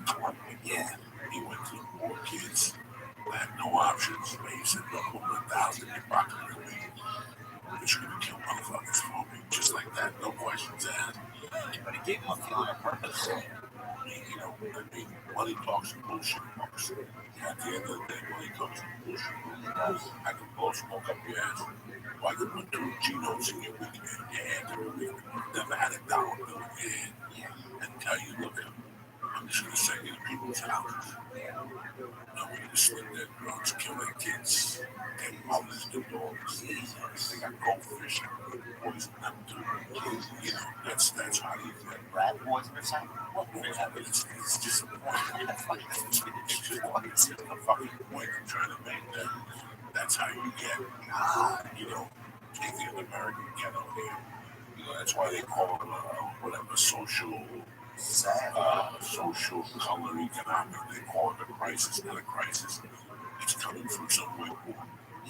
Colombia. Yeah. He went to the poor kids that had no options. He said, "Look, put 1,000 in your pocket with me. But you're going to kill motherfuckers for me." Just like that, no questions asked. But it gave him a feeling of purpose. You know, I mean, money talks and bullshit talks. At the end of the day, money talks and bullshit. I can blow smoke up your ass. Or I can put 2 Genos in your hand every week. You've never had a dollar bill in your hand. And tell you, look, I'm just going to send you to people's houses. I want you to slip their drugs, kill their kids, their mothers, their daughters. They got goldfish and poison them too. You know, that's how you get Rat poison or something? it's just a point. It's just a fucking point I'm trying to make that that's how you get, you know, take the American ghetto here. You know, that's why they call it whatever social color economic. They call it a crisis, not a crisis. It's coming from somewhere.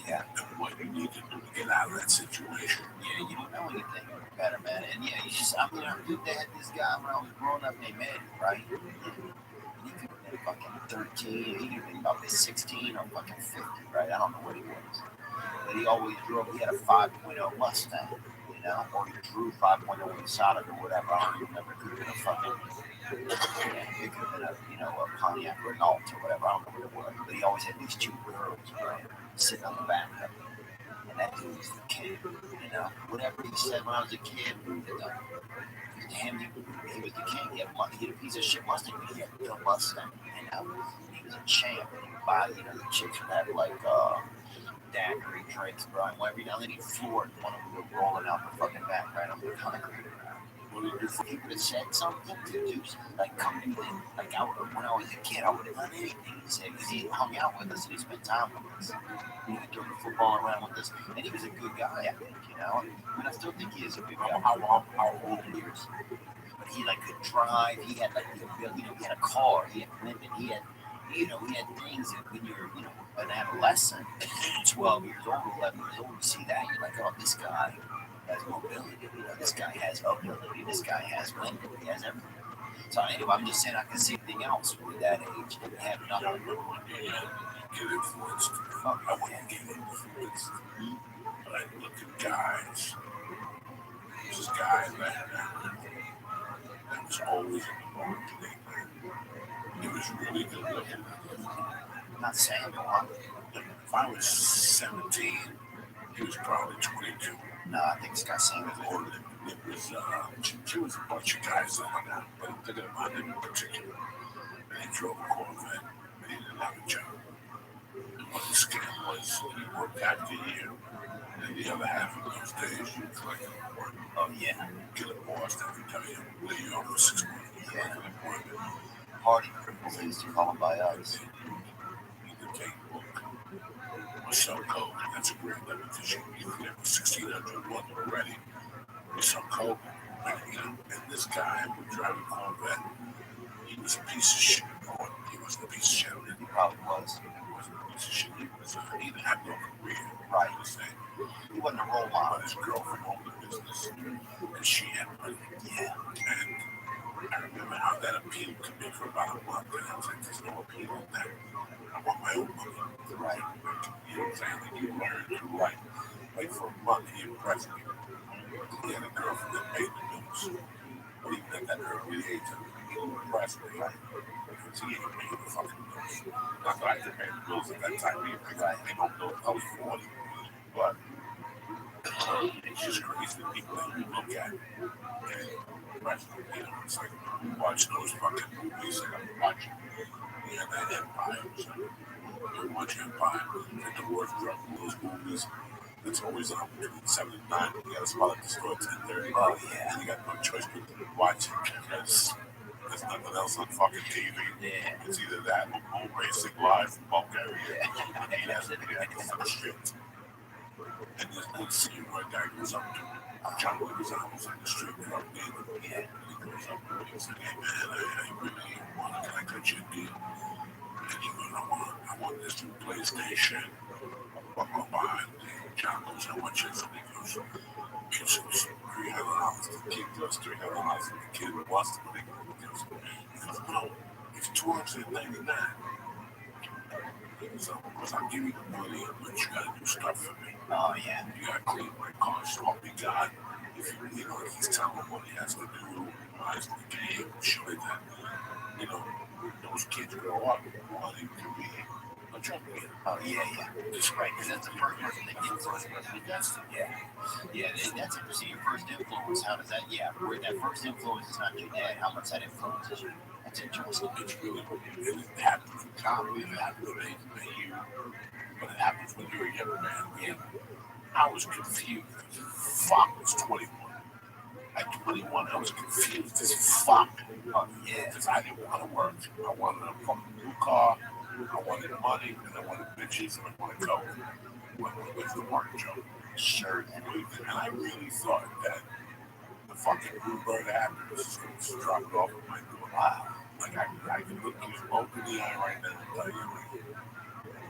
Yeah. And what you need to do to get out of that situation. Yeah, you don't know anything better, man. And yeah, you just, I mean, they had this guy when I was growing up named Ed, right? And he could have been fucking 13, he could have been about 16 or fucking 50, right? I don't know what he was. But he always drove, he had a 5.0 Mustang, you know, or he drew 5.0 inside of it or whatever. I don't even remember. It could have been a fucking, yeah, it could have been a, you know, a Pontiac or an Alt or whatever. I don't know what it was. But he always had these 2 girls, right, sitting on the back of it. And that dude was the king, you know. Whatever he said when I was a kid, to him, he was the king. He had a piece of shit Mustang, but he had a real Mustang, you know. He was a champ. And he would buy, you know, the chicks would have like daiquiri drinks, bro. And every now and then he'd floor it. One of them would rolling out the fucking back right on the concrete. If he would have said something to do, like come to me, like when I was a kid, I would have done anything he said because he hung out with us and he spent time with us. He would throw the football around with us, and he was a good guy, I think, you know. I mean, I still think he is a good guy. How old years? But he like could drive. He had like the ability, you know, he had a car. He had women. He had, you know, he had things that when you're, you know, an adolescent, 12 years old, 11 years old, you see that, you're like, oh, this guy has mobility, you know, this guy has ability, this guy has women, he has everything. So anyway, I'm just saying I can see anything else with that age and have nothing. get influenced. I wouldn't get influenced. But I look at guys. There's this guy that was always in the bar today. He was really good looking. Not Samuel, huh? If I was 17, he was probably 22. No, I think this guy Samuel. It was, there was a bunch of guys that hung out, but I'm thinking about him in particular. And he drove a Corvette, and he didn't have a job. And what the scam was, he worked half the year, and the other half of those days, you collect work. Oh, yeah. Get a boss that would tell you, lay you off for 6 months. Yeah. Like an appointment. Party cripples, they used to call them by us. You can take a book or sell coke. That's a great limit because you can get 1,600 one already. We sell coke. And this guy would drive a Corvette. He was a piece of shit. He wasn't a piece of shit. He probably was. He wasn't a piece of shit. He didn't have no career. Right. He wasn't a role model. But his girlfriend owned the business. And she had money. Yeah. And I remember how that appealed to me for about a month. And I was like, there's no appeal in that. I want my own money. Right. You know what I'm saying? Like, you learn to write. Like, for a month, he impressed me. He had a girlfriend that paid the bills. But even at that early age, he impressed me. Right? Because he ain't paying the fucking bills. Not that I didn't pay the bills at that time either. Because I don't know if I was 40. But it's just crazy the people that you look at. And impressed me. You know, it's like, you watch those fucking movies that I'm watching. You have that Empire. You watch Empire. And the worst drug in those movies. It's always on between 7 and 9. You got to spot at the store at 10:30. Oh, yeah. And you got no choice but to watch it because there's nothing else on fucking TV. Yeah. It's either that or Bull Racing Live from Bulgaria. Yeah. He has to be on the street. And this one scene where a guy goes up to John Leguizamo's on the street with our neighbor. Yeah. And he goes up to him and says, hey man, I really want to, can I cut you a deal? And he goes, I want this new PlayStation. Behind John goes, how much is it? He goes, it's $300. The kid goes, $300. The kid wants the money. He goes, no, it's $299. So, because I'll give you the money, but you gotta do stuff for me. Oh, yeah. You gotta clean my car, so I'll be God. If you know, he's telling him what he has to do, buys the game, show it that, you know, those kids grow up wanting to be a drug dealer. Oh, yeah. That's right, because that's the first person that gets us. Yeah, that's interesting. Your first influence, how does that, where that first influence is not your dad, how much that influences you. That's interesting. It's really, it happens with comedy, it happens with you, but it happens when you're a young man. Yeah. I was confused. Fuck, I was 21. At 21, I was confused as fuck. Oh, yeah. Because I didn't want to work. I wanted a fucking new car, I wanted money, and I wanted bitches, and I wanted coke. Where's the work joke? Sure. And I really thought that the fucking bluebird happiness was dropped off of my door. Wow. Like, I can look you both in the eye right now and tell you, like,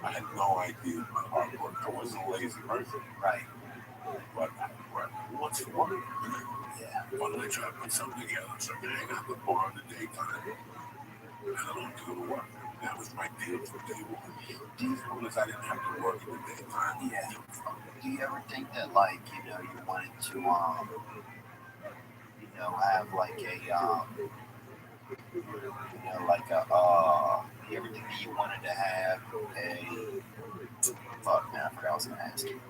I had no idea about hard work. I wasn't a lazy person. Right. But once in a while, why don't I try to put something together? So I can hang out the bar in the daytime, and I don't do the work. That was my deal from day one. Because I didn't have to work in the daytime. Yeah. Do you ever think that, like, you know, you wanted to, you know, have like a, you know, like a, you ever think that you wanted to have a, fuck, man, I forgot I was going to ask you.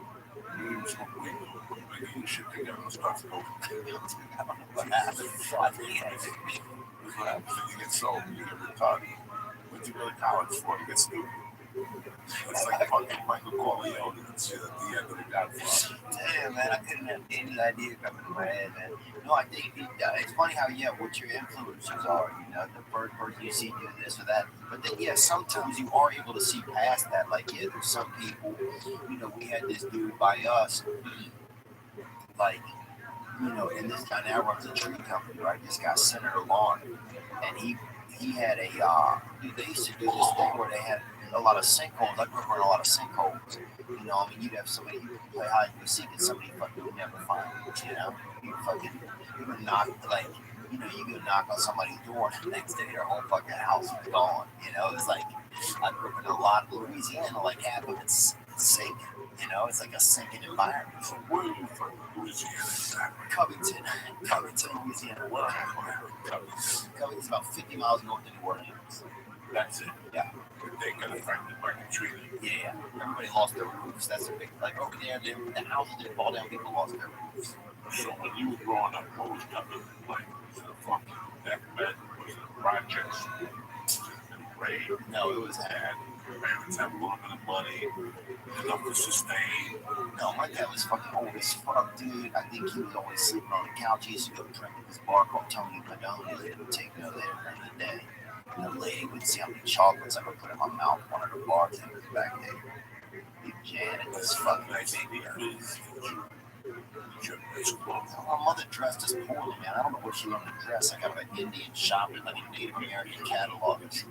You should think I'm supposed to go. What happened? You get sold, you get retarded. What you go to college for? You get stupid. It's like fucking Michael Corleone and shit at the end of the Godfather. Damn, man, I couldn't have any idea coming to my head, man. No, I think it's funny how, what your influences are, you know, the first person you see do this or that. But then, sometimes you are able to see past that. Like, there's some people, you know, we had this dude by us, like, you know, and this guy now runs a tree company, right? This guy, Senator Lawn, and he had a, dude, they used to do this thing where they had a lot of sinkholes. I grew up in a lot of sinkholes. You know, I mean, you'd have somebody, you play hide and seek, and somebody fucking would never find you, you know? You would knock, like, you know, you could knock on somebody's door, and the next day their whole fucking house was gone, you know? It's like, I grew up in a lot of Louisiana, like half of it's sink. You know, it's like a sinking environment. So where are you from? Louisiana, exactly. Covington, Louisiana. What? Covington's about 50 miles north of New Orleans. That's it. Yeah. They got affected by Katrina. Yeah. Everybody lost their roofs. That's a big, like over there, the houses didn't fall down. People lost their roofs. So when you were growing up, what was Covington like? Was it a fucking deathbed? Was it a project school? Was it a grade? No, it was bad. Parents have a little bit of money, enough to sustain. No, my dad was fucking old as fuck, dude. I think he was always sleeping on the couch. He used to go drink at this bar called Tony Padone. He would take me over there during the day. And the lady would see how many chocolates I would put in my mouth. One of the bartenders back there. Big Janet was fucking Nice baby. My My mother dressed us poorly, man. I don't know what she learned to dress. I got an Indian shop with like Native American catalogs.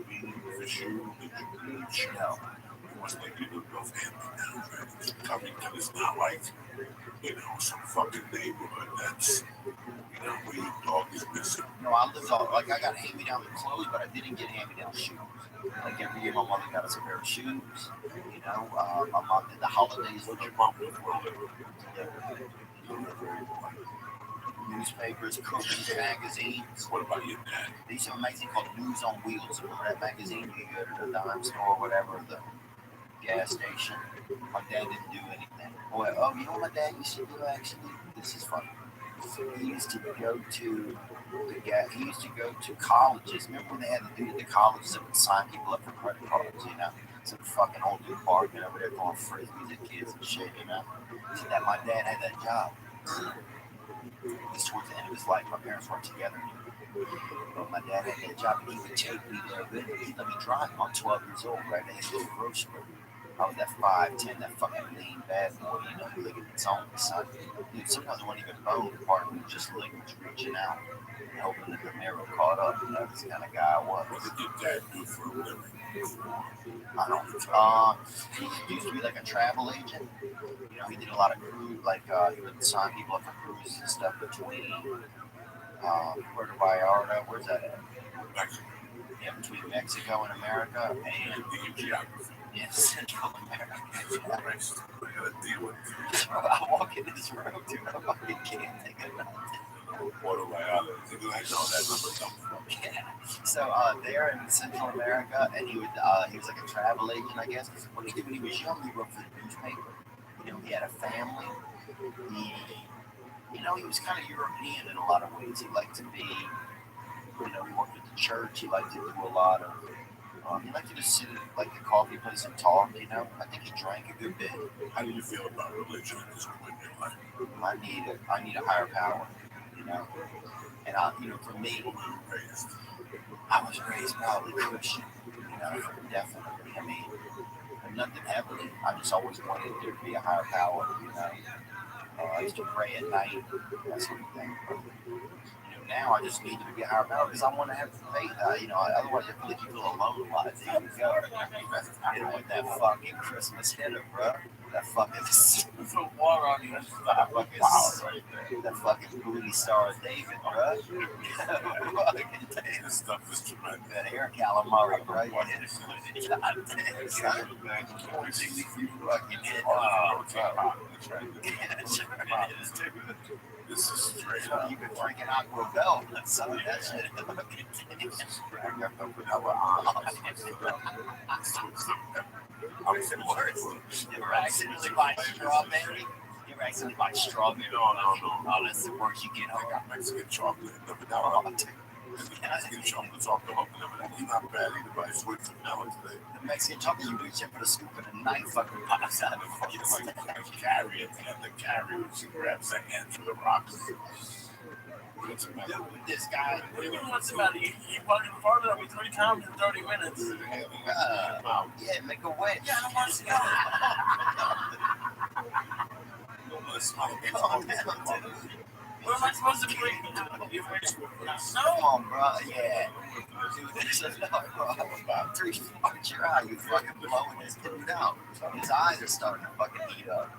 For sure, No. was like you would go family now. Covington is not like, you know, some fucking neighborhood that's, you know, where your dog is missing. No, I lived all, like I got hand-me-down clothes, but I didn't get hand-me-down shoes. Like every year my mother got us a pair of shoes. You know, my mom did the holidays. What your mom was rolling. Newspapers, cookies, magazines. What about your dad? They used to have a magazine called News on Wheels. Remember that magazine? You go to the dime store or whatever, the gas station. My dad didn't do anything. Boy, oh, you know what my dad used to do actually? This is funny. He used to go to he used to go to colleges. Remember when they had to do at the colleges that would sign people up for credit cards, you know? Some fucking old dude parking over there throwing frisbees at kids and shit, you know? So that my dad had that job. This towards the end of his life, my parents weren't together anymore. But my dad had that job, and he would take me there. He let me drive. I'm 12 years old, right? I had to go to the grocery store. I was that 5'10", that fucking lean bad boy, you know, licking its own son. Dude, sometimes it wasn't even bone, part of me just licking, reaching out, and hoping that the marrow caught up. You know, that's the kind of guy I was. What did your dad do for a living? I don't. He used to be like a travel agent. You know, he did a lot of cruise, like he would sign people up for cruises and stuff between Puerto Vallarta. Where's that at? Mexico. Yeah, between Mexico and America, and The geography. yeah, Central America. Christ, I gotta deal with it. I walk in this room, dude. I fucking can't think of nothing. Puerto Vallarta. I know that number comes from. Yeah. So there in Central America, and he was like a travel agent, I guess. What he did when he was young, he wrote for the newspaper. You know, he had a family. He was kind of European in a lot of ways. He liked to be, he worked at the church. He liked to do a lot of. He liked to just sit at like the coffee place and talk. You know, I think he drank a good bit. How do you feel about religion at this point in your life? I need a higher power. You know, and for me, I was raised probably Christian. You know, definitely. I mean, nothing heavily. I just always wanted there to be a higher power. You know, I used to pray at night, that sort of thing. But, now I just need to be a higher power because I want to have faith. Otherwise I feel like you feel alone a lot. There you go. With that fucking Christmas hitter, bro. That fucking Put water on you. that fucking power right there. That fucking booty star of David, bro. This stuff is tremendous. That hair calamari, bro. This is straight up. You could drink an Aqua Bell, but some of that shit. I'm worse. You ever accidentally buy strawberry? You ever accidentally buy strawberry? No. Oh, that's the worst you get. I got Mexican chocolate. Mexican chocolate's off the hook. He's not bad either, but I switched to melon today. The Mexican chocolate, you reach in for the scoop and a knife fucking pops out of You know, like carry it, and the carrier, she grabs the hands from the rocks. This guy. What do you mean, what's about it? You fucking farted at me 3 times in 30 minutes. Yeah, make a wish. Yeah, I want to go. What am I supposed to bring? Come on, bro. Yeah. Dude, this is enough, bro. About 3 parts your eye. You fucking blowing this dude out. His eyes are starting to fucking heat up.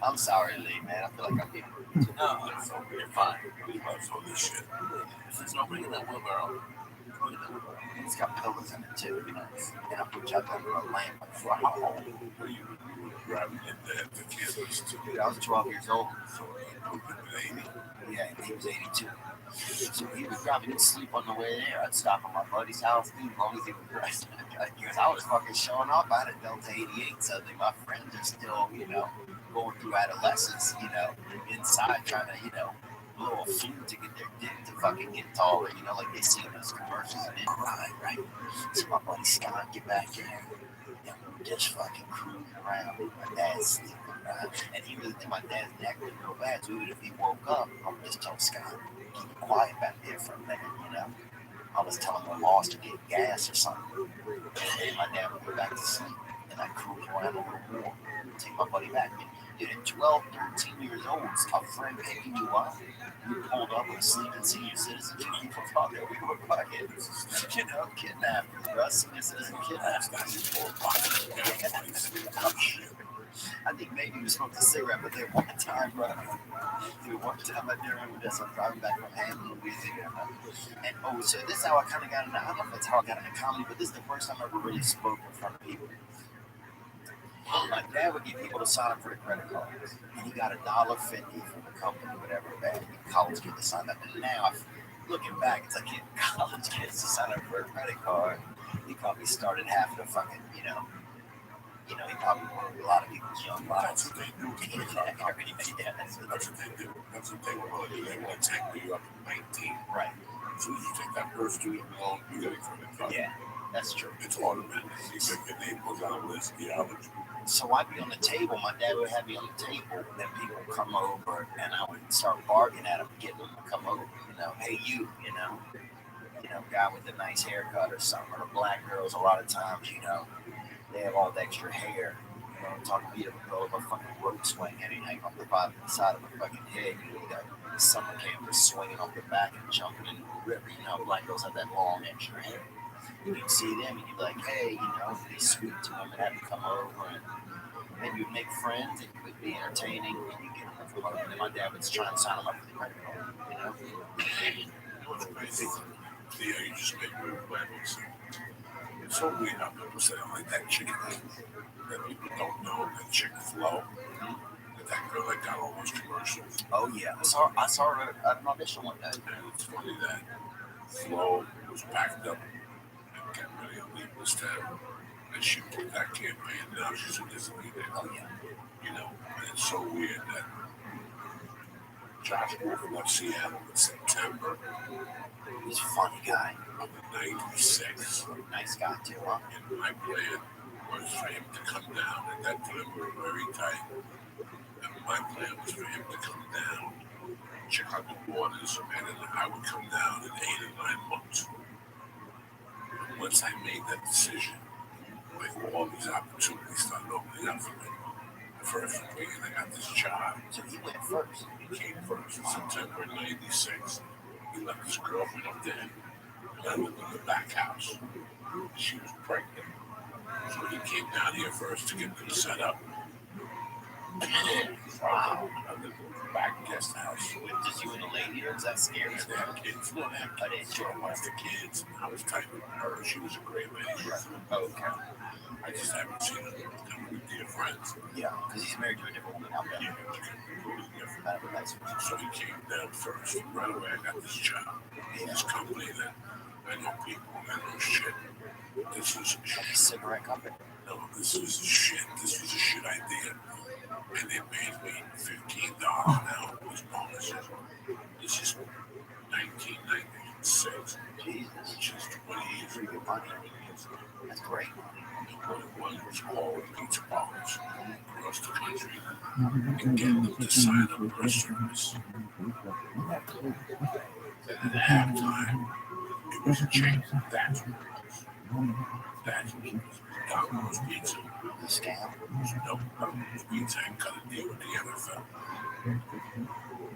I'm sorry, Lee, man. I feel like I'm being. No, you're fine. We love all this shit. There's no bringing that wheelbarrow. It's got pillars in it too, you know. And I put you out under a lamp for how old? Were you grabbing the campus too? Dude, I was 12 years old. So you were 80. Yeah, he was 82. So he would grab me to sleep on the way there. I'd stop at my buddy's house, dude, as long as he would rest. Because I was fucking showing off. I had a Delta 88 something. My friends are still, you know, going through adolescence, you know, inside trying to, you know, blow a fuse to get their dick to fucking get taller, you know, like they see in those commercials and then ride, right? So my buddy Scott get back in and we're just fucking cruising around. My dad's sleeping, right? And he really, my dad's neck was real bad, so if he woke up, I would just tell Scott, keep it quiet back there for a minute, you know? I was telling him I lost to get gas or something. And my dad would go back to sleep, and I cruise around a little more, take my buddy back. Dude, at 12, 13 years old, a friend picking you up. We pulled up with a sleeping senior citizen. People thought that we were fucking, you know, kidnappers, bro. Senior citizen kidnappers. I think maybe we smoked a cigarette, but then one time, bro. Dude, one time I do remember this. I'm driving back from Hammond, Louisiana. And oh, so this is how I kind of got into, I don't know if that's how I got into comedy, but this is the first time I ever really spoke in front of people. My dad would get people to sign up for the credit cards, and he got $1.50 from the company, whatever, bad college kids to sign up. And now, looking back, it's like getting college kids to sign up for a credit card. He probably started half of the fucking, you know, he probably worked a lot of people's young lives. That's what they do. Yeah, That's what they do. That's what they want to do. They want to take you up to 19. Right. As soon as you take that first student loan, you get a credit card. Yeah, that's true. It's automatic. You get your name goes on a list. Yeah, so I'd be on the table. My dad would have me on the table. Then people would come over, and I would start bargaining at them, getting them to come over. You know, hey, you know, guy with a nice haircut or something. Or black girls, a lot of times, you know, they have all the extra hair. You know, talking to a girl with a fucking rope swing and he hang off the bottom of the side of her fucking head. You know, got summer campers swinging off the back and jumping in the river. You know, black girls have that long extra hair. You'd see them and you'd be like, hey, you know, be sweet to them and have them come over and you'd make friends and you would be entertaining and you get them to come over. And then my dad would try and sign them up for the credit card, you know? Yeah, you just make real plans. It's so weird how people say, like that chicken that people don't know, that chick Flo, that girl that got all those commercials. Oh, yeah. I saw her at an audition one day. And it's funny that Flo was backed up and got ready to leave this town. And she put that campaign down. She's a Disney there. Oh, yeah. You know, and it's so weird that Josh Wolf left Seattle in September. He's a funny guy. Of 96. Nice guy, too, huh? And my plan was for him to come down. At that time, we were very tight. And my plan was for him to come down, check out the waters, and then I would come down in 8 or 9 months. And once I made that decision, like all these opportunities started opening up for me. The first week, I got this job. So he went first. He came first in September 96. He left his girlfriend up there. And I lived in the back house. She was pregnant. So he came down here first to get things set up. Wow. I lived in the back guest house. Just you and a lady, or is that scary? They had kids. No, I didn't. So I watched the kids. I was tight with her. She was a great lady. Oh, okay. I just haven't seen her. We're dear friends. Yeah, because he's married to a different woman out there. Yeah, completely different. So he came down first. Right away, I got this job. This company that I know people, I know shit. This was Like a cigarette company. no, this was shit. This was a shit idea. And they paid me $15 an hour plus bonuses. This is 1996. Jesus. Which is 20 years Pretty ago. good money. That's great. What it was all pizza parlors across the country and getting them to sign up for a service. And at halftime, it was a chain. That's what it was. That's what it was. Domino's Pizza. The scam. No, Domino's Pizza had cut a deal with the NFL.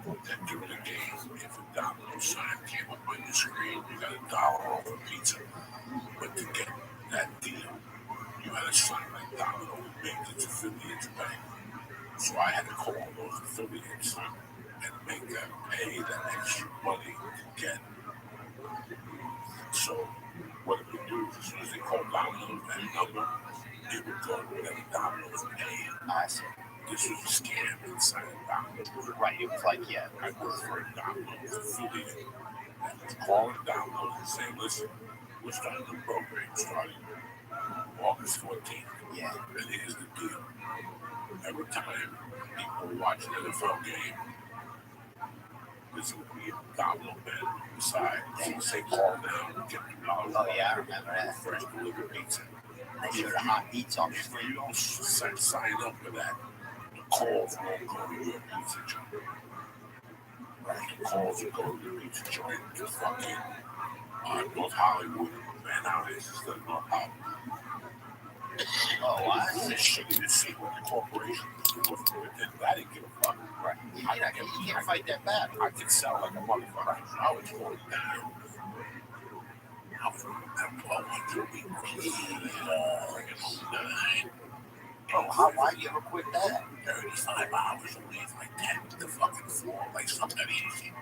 That during the game, if a Domino's sign came up on your screen, you got $1 off a pizza. But to get that deal, you had to sign like Domino would make its affiliates pay. So I had to call those affiliates and make them pay that extra money to get So what it would do is as soon as they call Domino's that number, it would go to whatever Domino's paid. I see. This was a scam inside of Domino's. Right, it was like, yeah. I worked for a Domino's affiliate that was calling Domino's and saying, listen, we're starting a program starting August 14th. Yeah. And here's the deal. Every time people watch an NFL game, there's going to be a domino bet beside. They say call now, get $2. Oh, yeah, I remember that. Fresh delivered pizza. They showed the hot beats on the If screen. you don't sign up for that, the calls won't go to your pizza joint. Right? The calls will go to your pizza joint to fucking North Hollywood, Van Nuys, instead of North Hollywood. Oh, I see. This shit to see what the corporation is doing for it. I didn't give a fuck. Right. You can't fight that bad. I could sell like a motherfucker. I was going down. I was at 1,200 weekly. Bringing home 9. Bro, why you ever quit that? 35 hours a week, like 10 to the fucking floor, like something easy.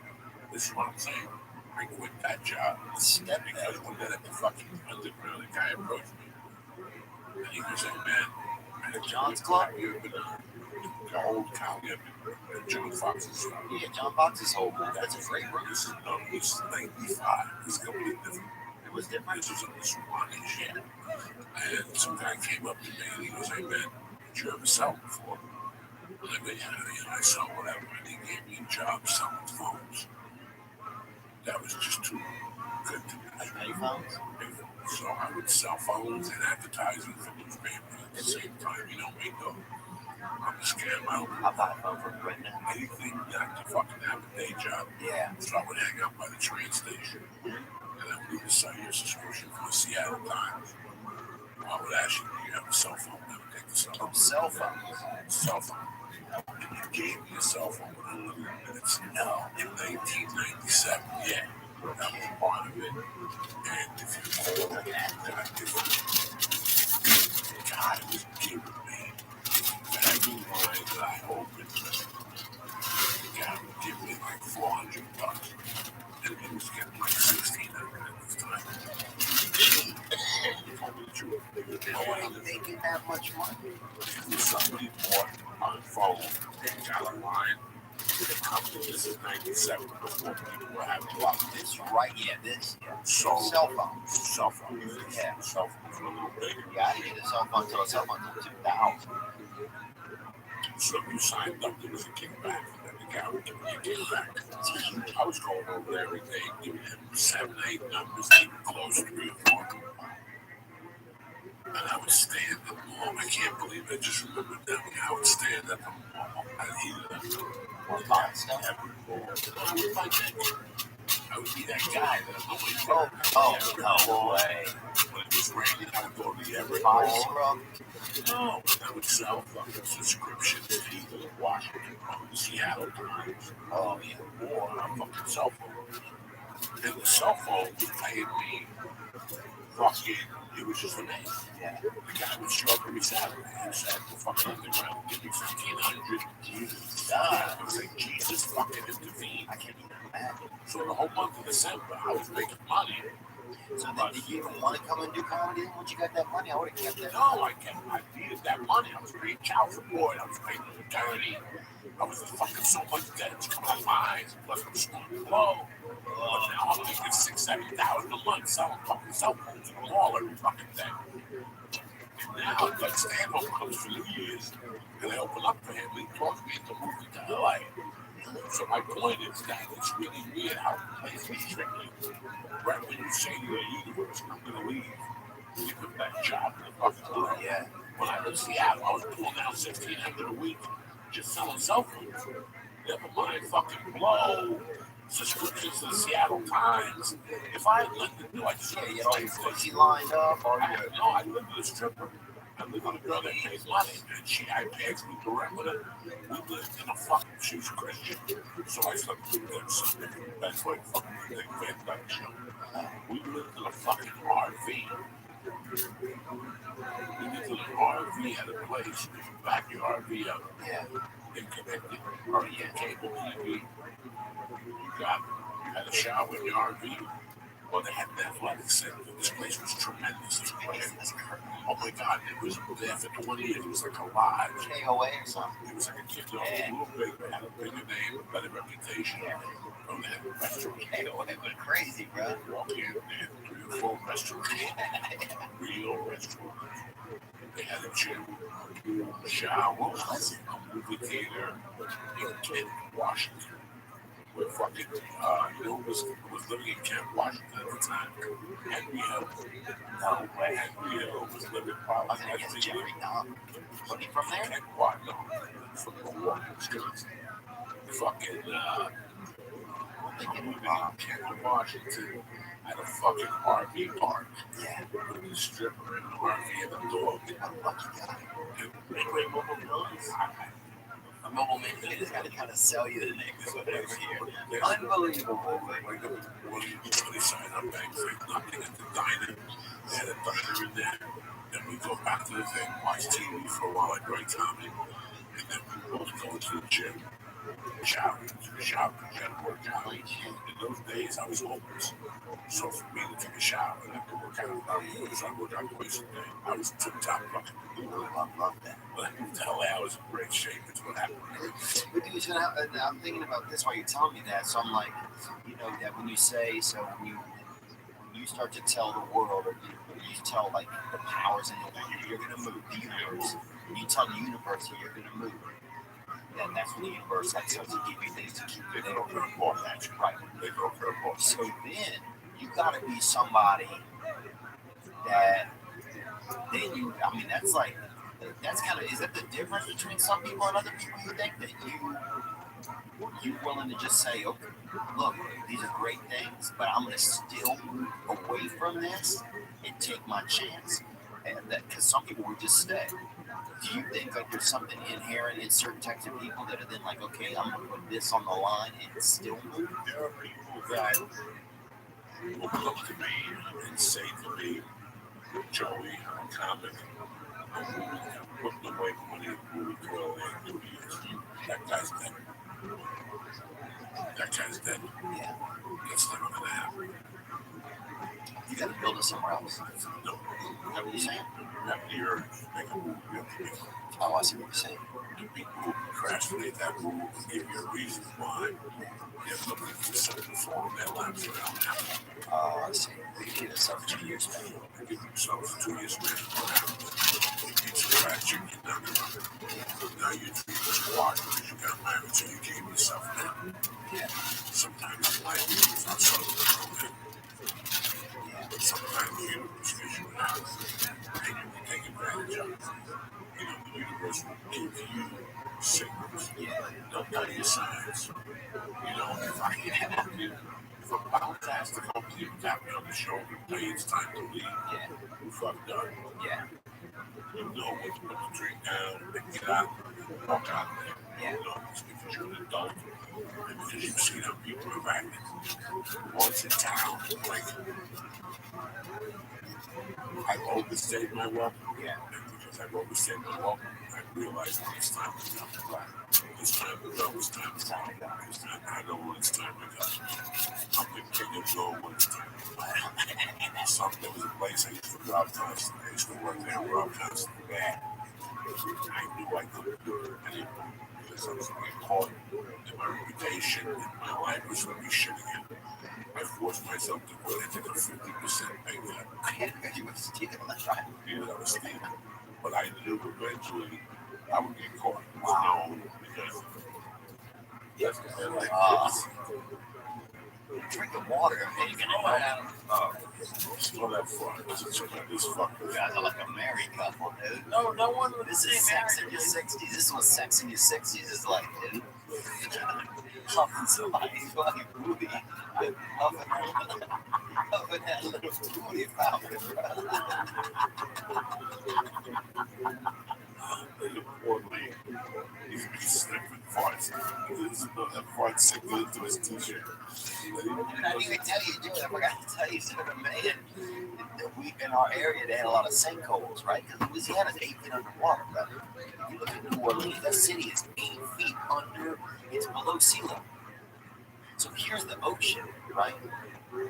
This is what I'm saying. I quit that job because one day the fucking underground guy approached me. And he was like, man, at John's Club? You've been the old county of John Fox's stuff. Yeah, John Fox's whole move. That's a great room. This is 95. This is completely different. It was different. This was on this one shit. And some guy came up to me and he was like, man, did you ever sell before? And I went, yeah, I sell whatever. And he gave me a job selling phones. That was just too good to me. Like many phones? So I would sell phones and advertising for newspapers at the same time. You know me, though. I'm a scam out. I'll buy a phone from right now. Anything not to fucking have a day job. Yeah. So I would hang out by the train station. And I would either sell you a subscription for the Seattle Times. I would ask you, do you have a cell phone? I would take the cell phone. Cell phone? Cell phone. And you gave me a cell phone with unlimited minutes. No. In 1997, yeah. That was part of it. And if you call that, God was giving me every line that I opened. God would give me like $400. And he was getting like $1,600 at this time. He told me the truth. Nobody making that much money. If somebody bought a phone and got a line, the company, this is 97 before people were having a lot of this. Right, yeah, this. Yeah. So, cell phones. Cell phones. Yeah. Cell phones were a little bigger. Yeah, I didn't get a cell phone until a cell phone until 2000. So if you signed up, there was a kickback. And the guy would give me a kickback. I was going over there every day, giving him 7, 8 numbers, even close 3 or 4. And I would stand at the mall. I can't believe I just remembered that. I would stand at the mall. I'd eat it. I would buy chicken. I would be that guy that nobody told. No way. When it was raining, I would go to the Everett Body Mall. scrub? No, I would sell fucking subscriptions to people in Washington, from the Seattle Times. Oh, yeah. Or a fucking cell phone. And the cell phone was paying me fucking, it was just amazing. Yeah. The guy would show up every Saturday and said, the fucking underground, give me 1,500. Jesus, God. I was like, Jesus fucking intervened. I can't even imagine. So the whole month of December, I was making money. So then did you even want to come and do comedy once you got that money? I would have kept that. No, I needed that money. I was paying child support. I was paying attorney. I was fucking so much debt coming out of my eyes. Plus I'm smoking low. But now I'm making $6,000, $7,000 a month selling fucking cell phones in the mall every fucking day. And now that stand-up comes for New Year's, and they open up for him. He talks me into moving to LA. So my point is that it's really weird how places trick you. Right when you say to the universe, I'm going to leave, you put that job in the fucking door. Yeah. When I was in Seattle, I was pulling out $1,600 a week just selling cell phones. Never mind fucking blow, subscriptions to the Seattle Times. If I had nothing to do, I'd just Yeah, you know, your pussy lined up. Or I live with a stripper. I live with a girl that pays money, and I paid me direct with her. We lived in a fucking, she was Christian, so I slept with them. So that's why fucking they went that show. We lived in a fucking RV. We lived in an RV at a place. You back your RV up. yeah. And connected. Or you had cable TV. You had a shower in your RV. Well, they had an athletic center. This place was tremendous. Oh my God, it was there for 20 years. It was like a lodge. KOA or something. It was like a kid, a little bigger, had a bigger name, better reputation. Oh, they had a restaurant. KOA went crazy, bro. Walk in, they had 3 or 4 restaurants. Real restaurants. They had a gym, a shower, a movie theater in Washington. Where fucking, was living in Camp Washington at the time. Henry Hill. No way. Henry Hill was living probably. I guess Jeffrey Dahmer. Was he from there? Camp Washington. From Milwaukee, Wisconsin. Fucking, living in Camp Washington at a fucking RV park. Yeah. With a stripper and an RV and a dog. What a lucky guy. Great mobile buildings. A mobile man, they just gotta kind of sell you the niggas whatever here. Unbelievable. When you sign up, nothing at the diner. They had a diner in there. Then we go back to the thing, watch TV for a while, like Ray Tommy. And then we both go to the gym, shower, try to work out. In those days, I was homeless. So for me to take a shower and I could work out, I worked out twice a day. I was tip-top fucking cool. I love that. But I moved to LA, I was in great shape. It's what happened. But dude, so now, I'm thinking about this while you're telling me that. So I'm like, that when you say, so when you start to tell the world, or you tell like the powers in the world, you're going to move the universe. When you tell the universe that you're going to move, then that's when the universe starts to give you things to keep you there. That's right. They go for a book. So then you got to be somebody that that's kind of, is that the difference between some people and other people? You think that you're willing to just say, okay, look, these are great things, but I'm going to still move away from this and take my chance. And that, because some people would just stay. Do you think like there's something inherent in certain types of people that are then like, okay, I'm going to put this on the line and still move? There are people that will come to me and say to me, Joey, I'm comic. I'm putting away money in movie world and 2 years. That guy's dead. Yeah. That's never going to happen. You got to build it somewhere else. No. Is that what you're saying? That year, make a movie. Oh, I see what you're saying. The people who procrastinate that move and give you a reason why they're looking for something for their lives around now. Oh, I see. They give themselves 2 years back. They give themselves 2 years back. It's tragic. You're not going to. Now you're treated as a partner because you got married, so you gave yourself that. Yeah. Sometimes life is not something to go in. But sometimes the universe gives you an out, and you can take advantage of it. The universe will give you signals. Don't know your signs. If I bounce ass to come to you, tap me on the shoulder, and tell you it's time to leave, you fucked up. Yeah. You know when to put the drink down and get out, walk out there. It's because you're an adult, and because you've seen how people are acting. Once in town, like, I've overstayed my welcome. And because I've overstayed my welcome, I realized when it's time to go. It's time to go. It's time to go. I know when it's time to go. I'm the king of go when it's time to go. There was a place I used to go out constantly. I used to work there and work constantly bad. I knew I couldn't do it anymore because I was going to get caught and my reputation and my life was going to be shit again. I forced myself to quit. I took a 50% pay cut. You were stealing, that's right. Yeah, I was stealing. But I knew eventually I would get caught. Wow. Because that's the thing. Like, drink the water and you're going to run out of Slow that fuck. This fucker. You guys are like a married couple, dude. No one would This say is sex in marriage. your 60s. This is what sex in your 60s is like, dude. Huffing somebody's fucking booty. Huffing that little booty fountain, bro. Poor man. He's sniffing farts. That fart sick into his t-shirt. And I didn't even tell you, dude. I forgot to tell you, so the man, in our area, they had a lot of sinkholes, right? Because Louisiana's 8 feet underwater, brother. If you look at New Orleans, that city is 8 feet under, it's below sea level. So here's the ocean, right?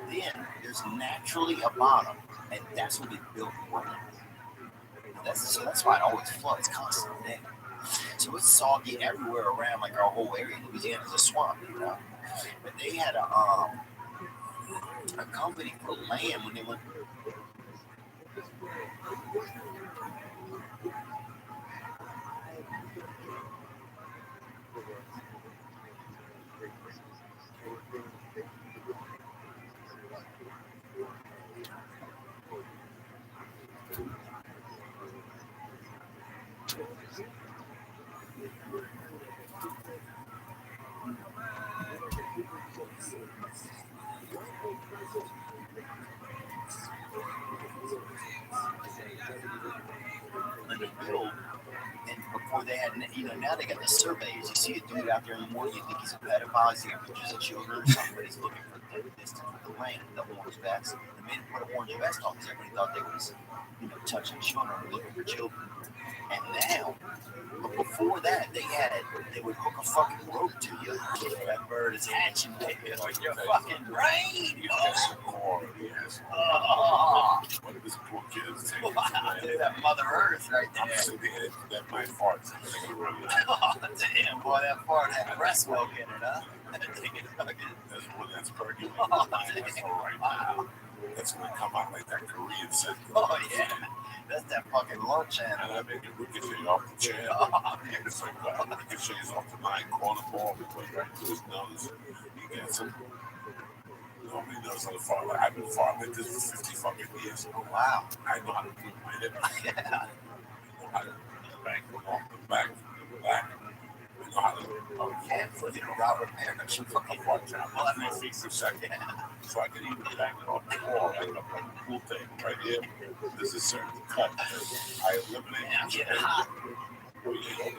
Then there's naturally a bottom, and that's what they built right. That's why it always floods constantly. So it's soggy everywhere around, like our whole area. Louisiana's a swamp, you know. But they had a company for land when they went. When they build, and before they had, you know, now they got the surveys. You see a dude out there in the morning, you think he's a pedophile, he's got pictures of children or something, but he's looking for the distance with the land, the orange vest. The minute put an orange vest on, because everybody thought they was, you know, touching children or looking for children. And now, but before that, they would hook a fucking rope to you. That bird is hatching, baby. Like your fucking brain. Yes, yes. Oh, What this poor kid is taking. wow, dude, that Mother Earth right I'm there. sitting here, that might fart. Oh, damn, boy, that fart had breast milk in it, huh? That's perky. Oh, That's all right. wow. That's gonna come out like that Korean scent. Oh, yeah. That's that fucking lunch And animal. I make it ricochet off the chair. Oh, It's like ricochets off the 9-corner ball. It goes right to his nose. He gets him. Nobody knows how to farm. I've been farming this for 50 fucking years. oh, wow. I know how to put my hip. Yeah. I know how to bank them off the back, the back. I know how to And for the Robert Parrish, you fucking watch out. well, Let me see for a second. So I can even bang it off the wall. I got like a pool table right here. This is certain cut. I eliminate. Man, I'm getting hot. Oh, yeah,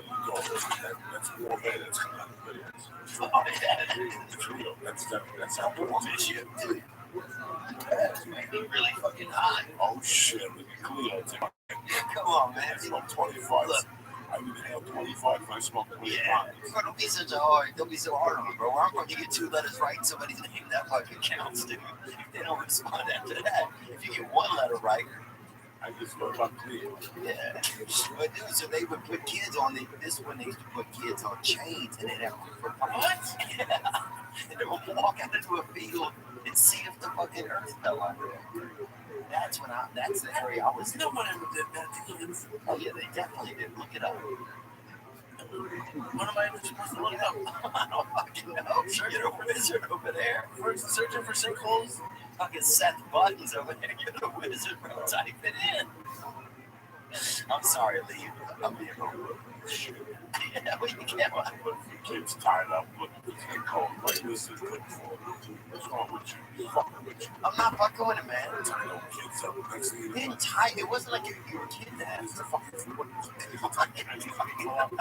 that's more bad. That's not good. Oh, yeah. It's real. That's how Warm as shit, dude. That's making me really fucking hot. Oh shit, look at Cleo. Come on, man. I smoke 25. Look. I would inhale 25 when I smoke 25. Yeah. Don't be so hard on me, bro. I'm going to get 2 letters right in somebody's name. That fucking counts, dude. If they don't respond after that, if you get 1 letter right, I just go about Cleo. yeah. But dude, so they would put kids on this when they used to put kids on chains and they'd have what? Yeah. And they would walk out into a field and see if the fucking earth fell under them. That's the area I was in. No one ever did that to kids. Oh yeah, they definitely did. Look it up. What am I even supposed to look up? I don't fucking know. Get a wizard over there. First, searching for sinkholes. Fucking Seth Buttons over there. Get a wizard, bro. Type it in. I'm sorry, Lee. I'm being rude. Yeah, we can't. Kids tied up looking for their cold. Like, this is good for them. What's wrong with you? What's fucking with you? I'm not fucking with it, man. Tie those kids up. Next thing you know, Didn't tie. It wasn't like you were kidnapped. it's the fucking food. People type Chinese people up.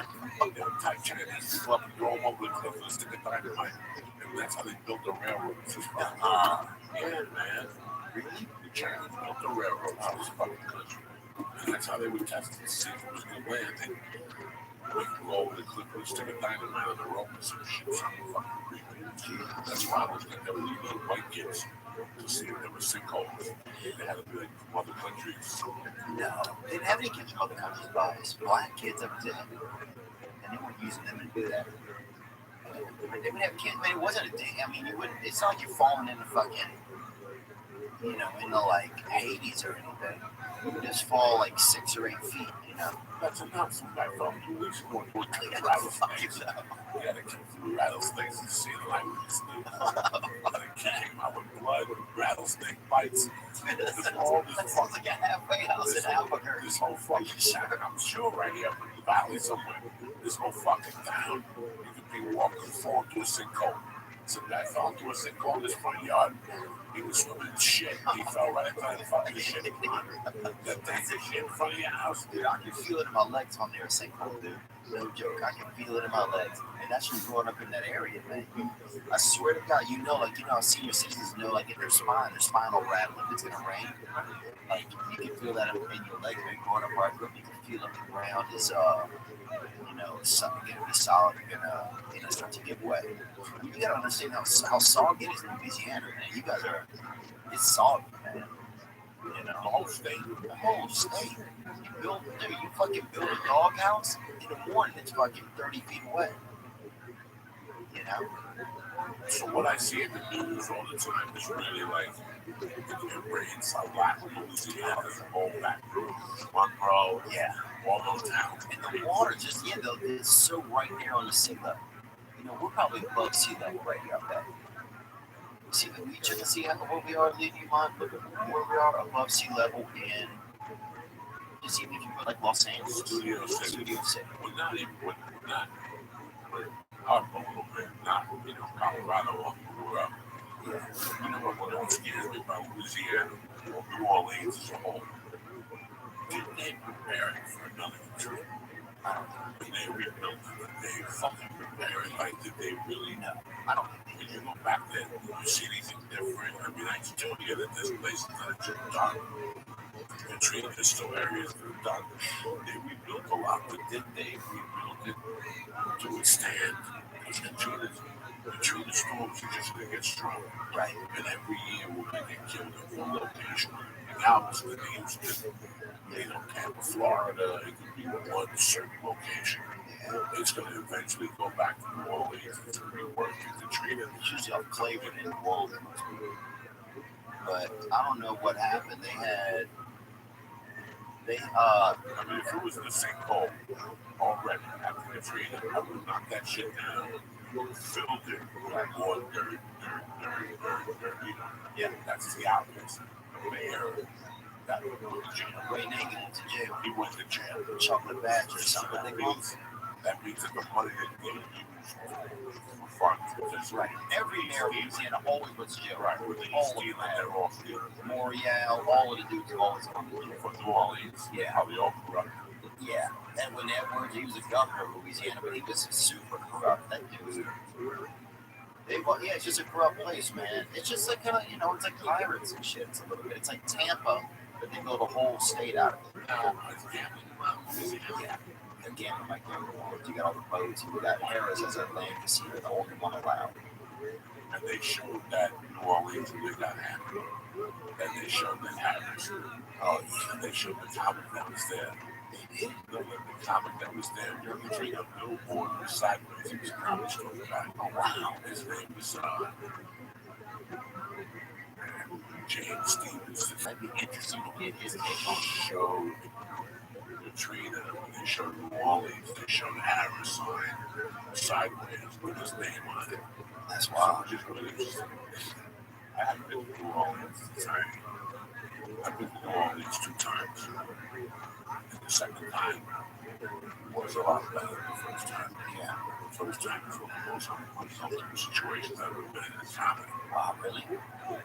They'll type Chinese people up and throw them over the cliff and stick a dynamite. And that's how they built the railroad. It's just fucking yeah, man. Really? The Chinese built the railroad out of this fucking country. And that's how they would test to see if it was good land. They would go over the cliff and stick a dynamite on the rope and some shit. That's why I was like, they were leaving white kids to see if there were sinkholes. They had to be like from other countries. No. They didn't have any kids from other countries, guys. Black kids up to them. And they weren't using them to do that. They would have kids, but it wasn't a thing. I mean, you wouldn't. It's not like you're falling in the fucking, you know, in the like Hades or anything. You would just fall like 6 or 8 feet, you know. That's enough. Some guy from the weeks going to Yeah, rattlesnakes. We had to kill through rattlesnakes and see the light with the snake. The kid came out with blood, rattlesnake bites. That sounds like a halfway house in Albuquerque. This whole fucking town, I'm sure right here up in the valley somewhere, this whole fucking town, you could be walking and fall into a sinkhole. Some guy fell into a sinkhole in his front yard. He was swimming in shit. He fell right into the fucking shit. That thing's a shit in front of your house. Dude, I can feel it in my legs on there, sinkhole, dude. No joke. I can feel it in my legs. And that's from growing up in that area, man. I swear to God, how senior citizens know, like in their spine will rattle if it's gonna rain. Like you can feel that in your legs, man. Growing up where I grew up, you can feel like the ground is, it's gonna be solid. You're gonna start to get wet. I mean, you gotta understand how soggy it is in Louisiana, man. You guys are, it's soggy, man. The whole state. The whole state. You fucking build a doghouse in the morning, it's fucking 30 feet wet. You know? So what I see in the news all the time is really like it rains a lot in Louisiana, all back road, Monroe, all those towns. And the water just, it's so right there on the sea level. You know, we're probably above sea level right here, I bet. See, we check and see where we are, leave you mind, look at where we are above sea level in, just even if you put like Los Angeles, Studio City. Well, not even, not, up a little bit, not, Colorado or grew up. You know what scares me about Louisiana or New Orleans as a whole? Did they prepare it for another country? When they rebuilt it, did they fucking prepare it? Like, did they really know? I don't think when you go back then, you see anything different? I mean, I can tell you that there's places that are just done. And Katrina, there's still areas that are done. They rebuilt a lot, but did they rebuild it to withstand? Because Katrina storms are just going to get stronger. Right. And every year we're going to get killed in one location. And now it's going to Houston, Tampa, Florida. It could be one certain location. It's going to eventually go back to New Orleans and rework Katrina. It's usually off Cleveland in New Orleans. But I don't know what happened. I mean, if it was in the sinkhole already after Katrina, I would have knocked that shit down, filled it with more dirt. Yeah, that's the obvious. The mayor got to go to jail. Ray Nagin went to jail. He went to jail. Chocolate badge or something. That means that the money that they used for funds. Right. Every mayor of Louisiana always went to jail. Right. With the stealing, they're all stealing. Morial, all of the dudes always on the for New Orleans. Yeah. How they all corrupt. Yeah. And when Edwards, he was a governor of Louisiana, but he was super corrupt. That dude. It's just a corrupt place, man. It's just like it's like pirates and shit. It's a little bit. It's like Tampa, but they built a whole state out of it. It's gambling. Yeah. Again, like you got all the boats, you got Harris as a land casino, the only one allowed. And they showed that New Orleans when they got hammered. And they showed that Harris. Oh yeah. And they showed the comic that was there. The comic that was there. You're between a billboard and sideways. It was a comic story guy. Oh wow. His name was James Stevens. That'd be interesting to get his take on the show. Katrina, they showed New Orleans, they showed Harris on it, sideways with his name on it. That's wild. So just really interesting. I haven't been to New Orleans since I've been to New Orleans 2 times. And the second time was a lot better than the first time. Yeah. The first time was one of the most uncomfortable situations I've ever been in this family. Wow, really?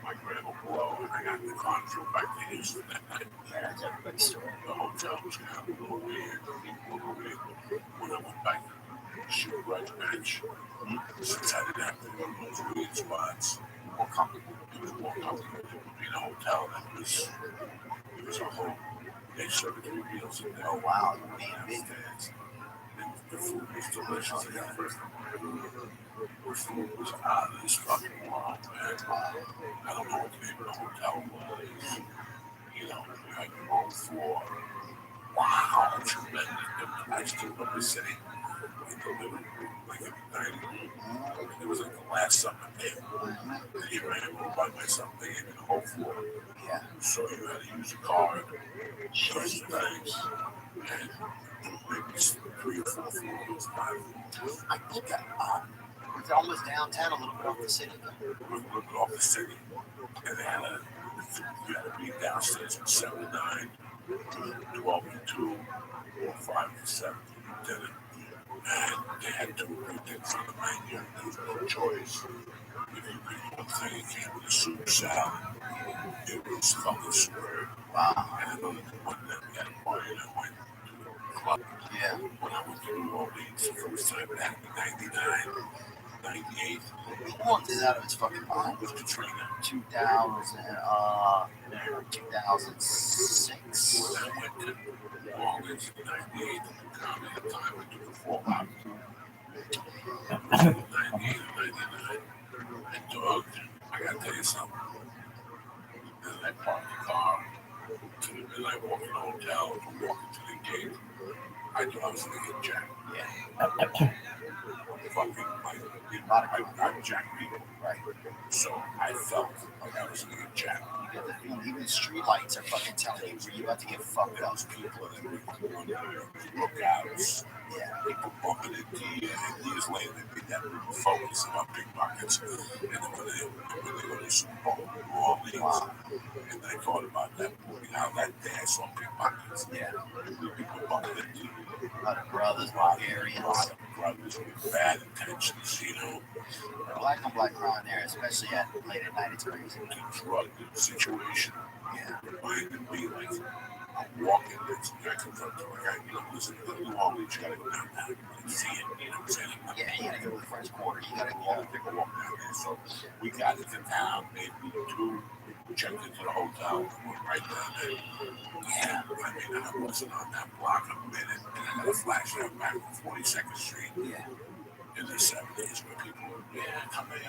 My grandma below, and I got in the car and drove back to Houston that night. Yeah, that's everybody's story. The hotel was kind of a little weird. When I went back to shoot right bench, since I didn't have to go to those weird spots, more comfortable. It was more comfortable to be in a hotel that it was a whole. They served 3 meals a day. Oh wow, you being big. The food was delicious. The food was out of this fucking world, man. I don't know what the name of the hotel was. You had your own floor. Wow, tremendous. I stood up the city in the living room, like in the dining room. It was like the last summer day. And here I am by myself, they gave me the whole floor. Yeah. So you had to use a card, certain things, and maybe 3 or 4 floors, 5. I think it's almost downtown, a little bit off the city. A little bit off the city. And they had you had to be downstairs from 7 to 9, 12 to 2, or 5 to 7 to dinner. And they had 2 or 3 things on the menu. There was no choice. If you picked one thing, it came with a soup salad. It was fucking superb. Wow. And another one that we had a party that went to club. Yeah. When I went to New Orleans the first time, that happened in 99, 98. He walked it out of his fucking mind. With Katrina. 2006. When I went to New Orleans in 98, around that time, I took a fallout. 98 or 99. And dog, I gotta tell you something. As I parked the car, and I walked in the hotel, and walking to the gate, I thought I was gonna get jacked. Yeah. Fucking, I jacked people. Right. So I felt like I was gonna get jacked. You get the feeling, even the street lights are fucking telling you you're about to get fucked up. People in the corner, lookouts, people bumping into you, and years later they made that focus on pickpockets. And then when they go to Super Bowl, New Orleans, and I thought about that movie, how that day I saw pickpockets. Yeah. People bumping into you. A lot of brothers, Bulgarians. A lot of brothers with bad intentions, you know. Black on black crime there, especially at late at night, it's crazy. The drug situation. Yeah. Reminded me like I'm walking this. I comes up to listen, New Orleans, you gotta go down there and see it. You know what I'm saying? Yeah, you gotta go to the French Quarter. You gotta take a walk down there. So we got into town, maybe 2. We checked into the hotel, and went right down there. Yeah, I mean, I wasn't on that block a minute, and I got a flashlight back on 42nd Street. Yeah. In the 70s, where people, come in.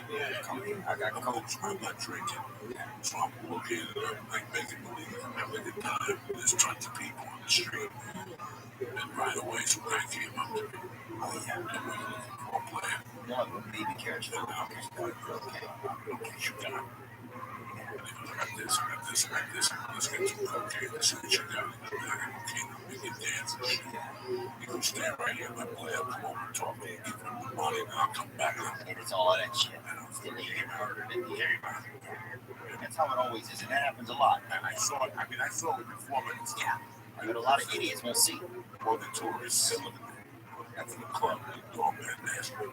I got coach, I'm not drinking. So I'm looking, and I'm like making believe I'm having a good time. There's tons of people on the street. And right away, some guy came up to me. Oh, yeah. And we were looking for a plan. No, baby carriage. And I was like, okay, you got it. And he goes, I got this. Let's get some cocaine. Let's see what you got. I got cocaine. We can dance and shit. He goes, stand right here. Let play up. Come over and talk to you. Give him the money, and I'll come back. And it's all that shit. And they get murdered in the air. That's how it always is, and that happens a lot. And I saw it. I saw it before, but it's but a lot of idiots won't see it. Well, the tourists, that's the club. The doorman asked me.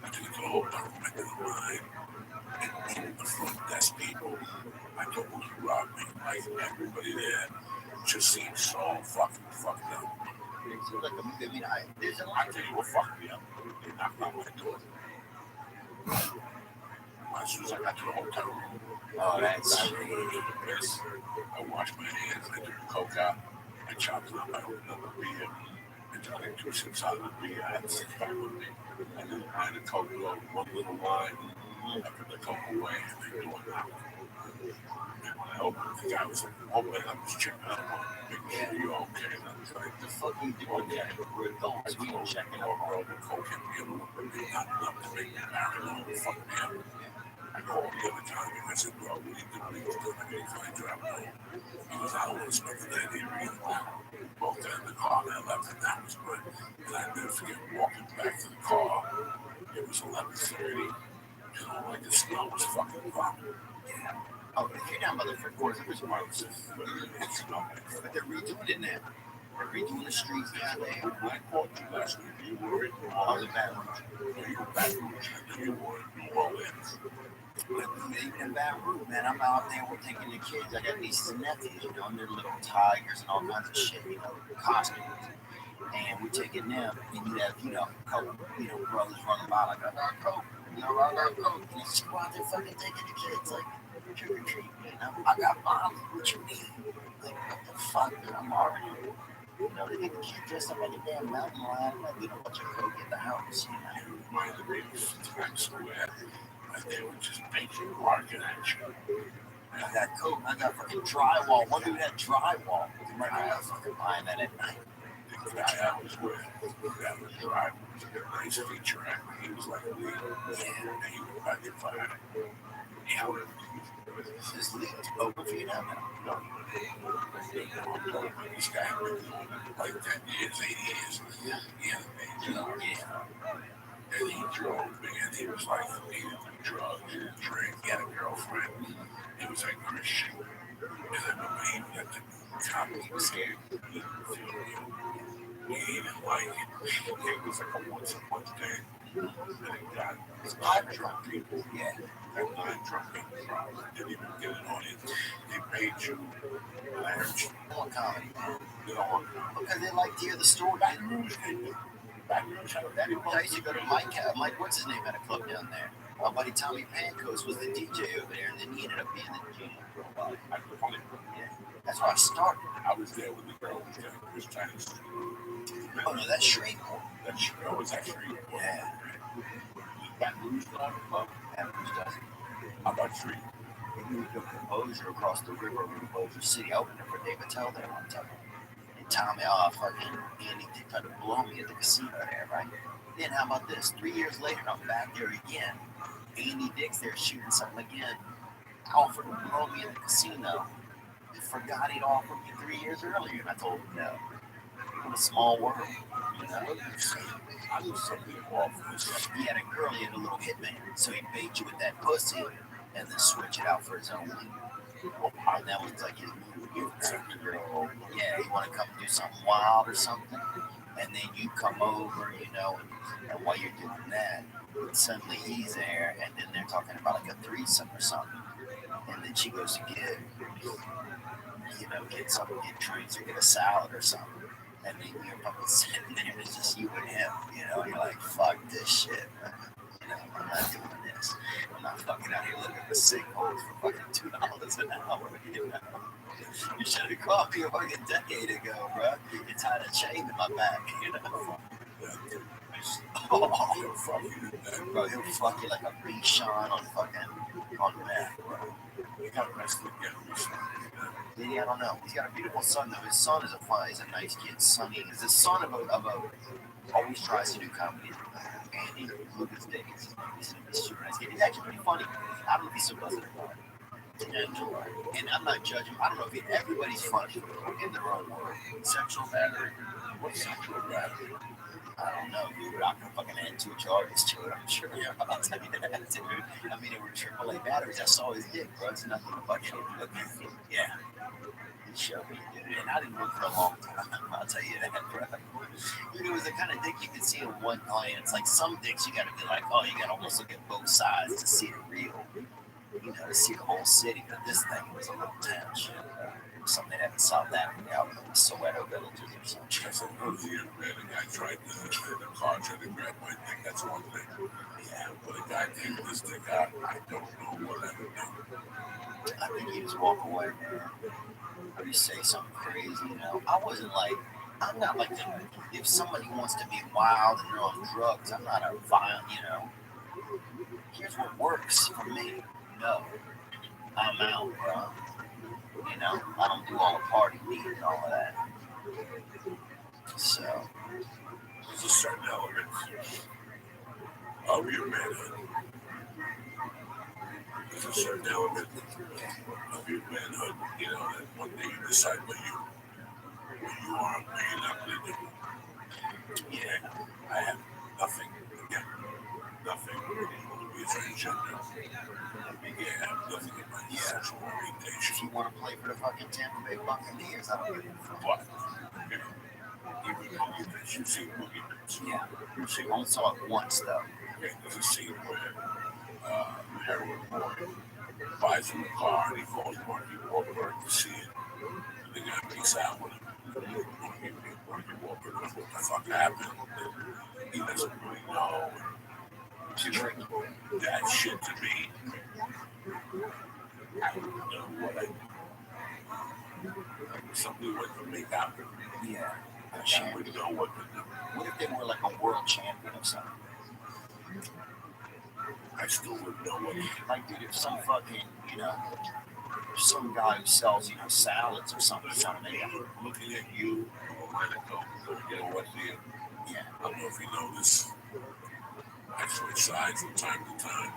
I took the whole document in the line. And in the front desk people, I told them to rob me. Like everybody there just seemed so fucking fucked up. It seems like a movie. I mean, I tell you what fucked me up. They knocked on my door. As soon as I got to the hotel room, that's I washed my hands, I took the coke out, I chopped it up, I opened up a beer, and took like 2 sips out of the beer. I had a 6-pack with me, and then I had a coke with one little line. I put the coke away, and they do it now. And when I opened it, the guy was like, oh man, I was checking up on you, making sure you're okay. And I was like, the fuck you doing? Yeah, we're adults, we don't check it out. Bro, the coke hit me a little bit, not enough to make me paranoid, fuck me up. I called the other time and I said, bro, what do you do? He was doing anything I drive home. He goes, I don't want to spend the night here either. Both got in the car and I left, and that was good. And I never forget walking back to the car. It was 11:30. You know, like the snow was fucking vomit. Yeah. Oh, if you're down by the front quarters, it was marks. But they're redoing it now. They're redoing the streets down there. I called you last week. You were in New I was Orleans. in Baton Rouge. You were back in Rouge. I knew you were in New Orleans. Even in Baton Rouge, man, I'm out there, we're taking the kids. I got nieces and nephews, you know, and they're little tigers and all kinds of shit, you know, costumes. And we're taking them, and you have, a couple, brothers running by like, I got coke, I got coke. And it's just out there fucking taking the kids, like, trick or treat, I got bombs, what you mean? Like, what the fuck, man, I'm already, they get the kid dressed up like a damn mountain lion, like, bunch of coke in the house, It reminded me of Times Square. Like they were just making market at you. I got coke, I got fucking drywall. One dude had drywall. I got fucking buying that at night. That was where that was driving. A nice feature act. He was like a lead. Yeah. And he was back in fire. Yeah. This league is open for you now, man. No. This guy had been doing it like 10 years, 8 years. Yeah. And he drove, and he was like, he didn't do drugs, he didn't drink, he had a girlfriend. He was like Christian. And I remember he got the cop, he was scared. He didn't feel real. We didn't like it. It was like a once a month thing. And it got nine drunk people. Yeah. And nine drunk people probably didn't even get an audience. They paid you large. They want comedy. They don't want comedy. Because they like to hear the story. Baton Rouge, I used to go to Mike, what's his name, at a club down there. My buddy Tommy Pancos was the DJ over there, and then he ended up being the GM for a while. Yeah. That's where I started. I was there with the girl who was there. It was China Street. Oh, no, that's Shreveport. That was actually. Yeah. Baton Rouge Club? Baton Rouge doesn't. How about Street? We moved to Composure across the river, Composure City. I opened it for David Tell there one time. And Tommy, fucking Andy tried to blow me at the casino there, right? Then how about this? 3 years later, I'm back there again. Andy Dick's there shooting something again. Offered to blow me at the casino. He forgot he'd offered me 3 years earlier, and I told him no. What a small world, you know? I knew something off this. He had a girl, he had a little hitman, so he bait you with that pussy and then switch it out for his own. And that was like his move. You took the girl, yeah, you want to come do something wild or something, and then you come over, you know, and while you're doing that, suddenly he's there, and then they're talking about like a threesome or something, and then she goes to get, you know, get something, get drinks or get a salad or something, and then you're fucking sitting there, it's just you and him, you know, you're like, fuck this shit, man. You know, I'm not doing this. I'm not fucking out here living in the sinkholes for fucking $2 an hour, you know. You should have called me a fucking decade ago, bro. You tied a chain to my back, you know. Oh, He'll fuck you. bro, he'll fuck you like a Bichon on meth, bro. He got arrested again recently. Maybe, I don't know. He's got a beautiful son though. His son is a nice kid. Sonny is the son of a always tries to do comedy. Andy Lucas Davis. He's a super nice kid. He's actually pretty funny. I don't know if he still does it or not. And I'm not judging. I don't know if everybody's funny in their own world. Sexual battery. What's sexual battery? I don't know, dude. I'm gonna fucking add 2 charges to it, I'm sure. Yeah, I'll tell you that, dude. I mean, it were AAA batteries. I saw his dick, bro. It's nothing but fucking look. Yeah. He showed me, dude. And I didn't look for a long time. I'll tell you that, bro. Dude, it was the kind of dick you could see in one glance. Like some dicks, you gotta be like, oh, you gotta almost look at both sides to see it real. You know, to see the whole city. But this thing was a little town shit. Something they haven't solved that out in the Soweto villages or something. I said, oh, yeah, man, the guy tried the car tried to grab my dick. That's one thing. Yeah, but the guy taking this dick out, I don't know what I would do. I think you just walk away, man. Or you say something crazy, you know. I'm not like the, if somebody wants to be wild and they're on drugs, I'm not a violent, you know. Here's what works for me. No. I'm out, bro. You know, I don't do all the party weed and all of that. So, There's a certain element of your manhood. There's a certain element of your manhood, you know, that one day you decide what you are and what you're not going to do. Yeah, I have nothing, again, nothing to be a transgender. Yeah, I have nothing in my sexual orientation. if you want to play for the fucking Tampa Bay Buccaneers, I don't give a fuck. But, you know, even Boogeyman, you've seen Boogeyman. Yeah, I only saw it once though. Okay, there's a scene where heroin boy buys him a car and he calls Marky Wahlberg to see it. And the guy makes out with him. Marky Wahlberg goes, what the fuck happened? And he doesn't really know. That shit to me, I don't know what I something went to make out with me. Yeah. I wouldn't know what to do. What if they were like a world champion or something? I still wouldn't know what to do. Like, dude, if some fucking, you know, some guy who sells, you know, salads or something, I'm looking at you, you know what, Liam? Yeah. I don't know if you know this. I switch sides from time to time.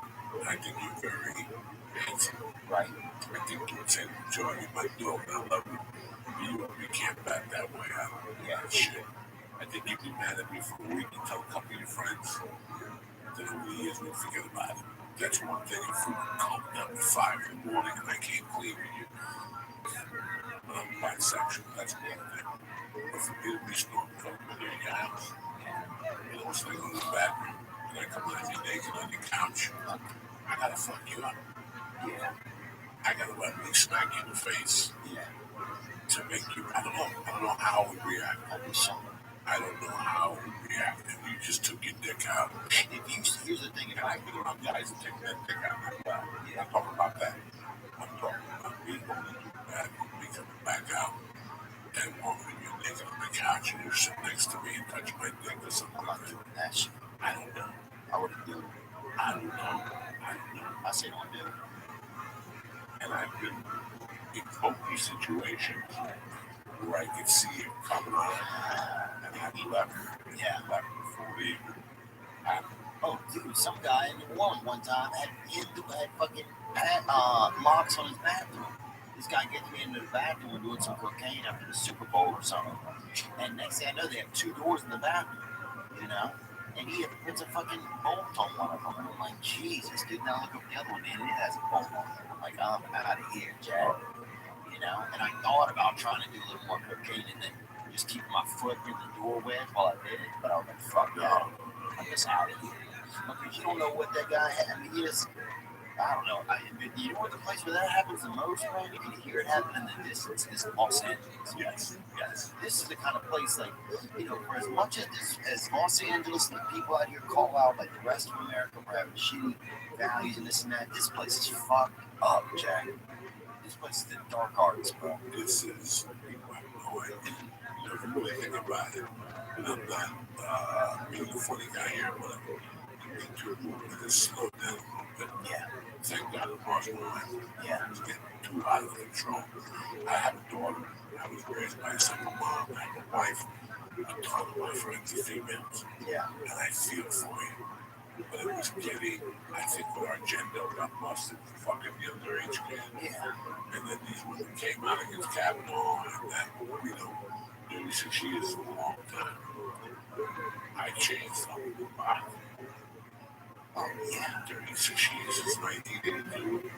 I think you're very handsome. Right. I think you would say the majority might do it, but I love you. You can't back that way out. Yeah, shit. I think you'd be mad at me for a week and tell a couple of your friends. Then over the years, we'll forget about it. That's one thing. If we come up at 5 in the morning and I can't clean with you, bisexual, that's one thing. But for me to be snooping in your house, you know, it's like going to the bathroom, and I come out of you naked on your couch, I gotta fuck you up. Yeah. I gotta let me smack you in the face. Yeah. To make you, I don't know how I would react. I don't know how I would react if you just took your dick out. Here's the thing, and I've been around guys that take that dick out. I'm not talking about that. I'm talking about me going to do that, me coming back out, and walking you naked on the couch, and you sit next to me and touch my dick or something like that. I don't know. I wouldn't do it. I don't know. I say don't do it. And I've been in funky situations where I could see it coming on, and I left. Yeah. Left before it even happened. Oh, dude, some guy in New Orleans one time had fucking locks on his bathroom. This guy gets me into the bathroom and doing some cocaine after the Super Bowl or something. And next thing I know, they have 2 doors in the bathroom, you know? And he puts a fucking bolt on one of them. And I'm like, Jesus, dude, now look up the other one, man. It has a bolt on it. I'm like, I'm out of here, Jack. You know? And I thought about trying to do a little more cocaine and then just keeping my foot in the doorway while I did it. But I was like, fuck that. I'm just out of here. Because you don't know what that guy had. I mean, I don't know. You know what the place where that happens the most, right? You can hear it happen in the distance. Is Los Angeles. Yes. This is the kind of place, like, you know, for as much as Los Angeles and the people out here call out, like the rest of America, for having shitty values and this and that, this place is fucked up, Jack. This place is the dark arts, bro. This is, people have no idea. You never really think about it. And I'm not being a funny guy here, but I'm being too moving to slow down a little bit. Yeah. Thank God it crossed my mind. Yeah. It's getting too out of control. I have a daughter. I was raised by a single mom. I have a wife. A ton of my friends are females. Yeah. And I feel for you. But it was getting, I think, with our gender got busted for fucking the underage kid. Yeah. And then these women came out against Kavanaugh, and that, you know, 36 years is a long time. I changed something. Yeah. 36 years since 1982.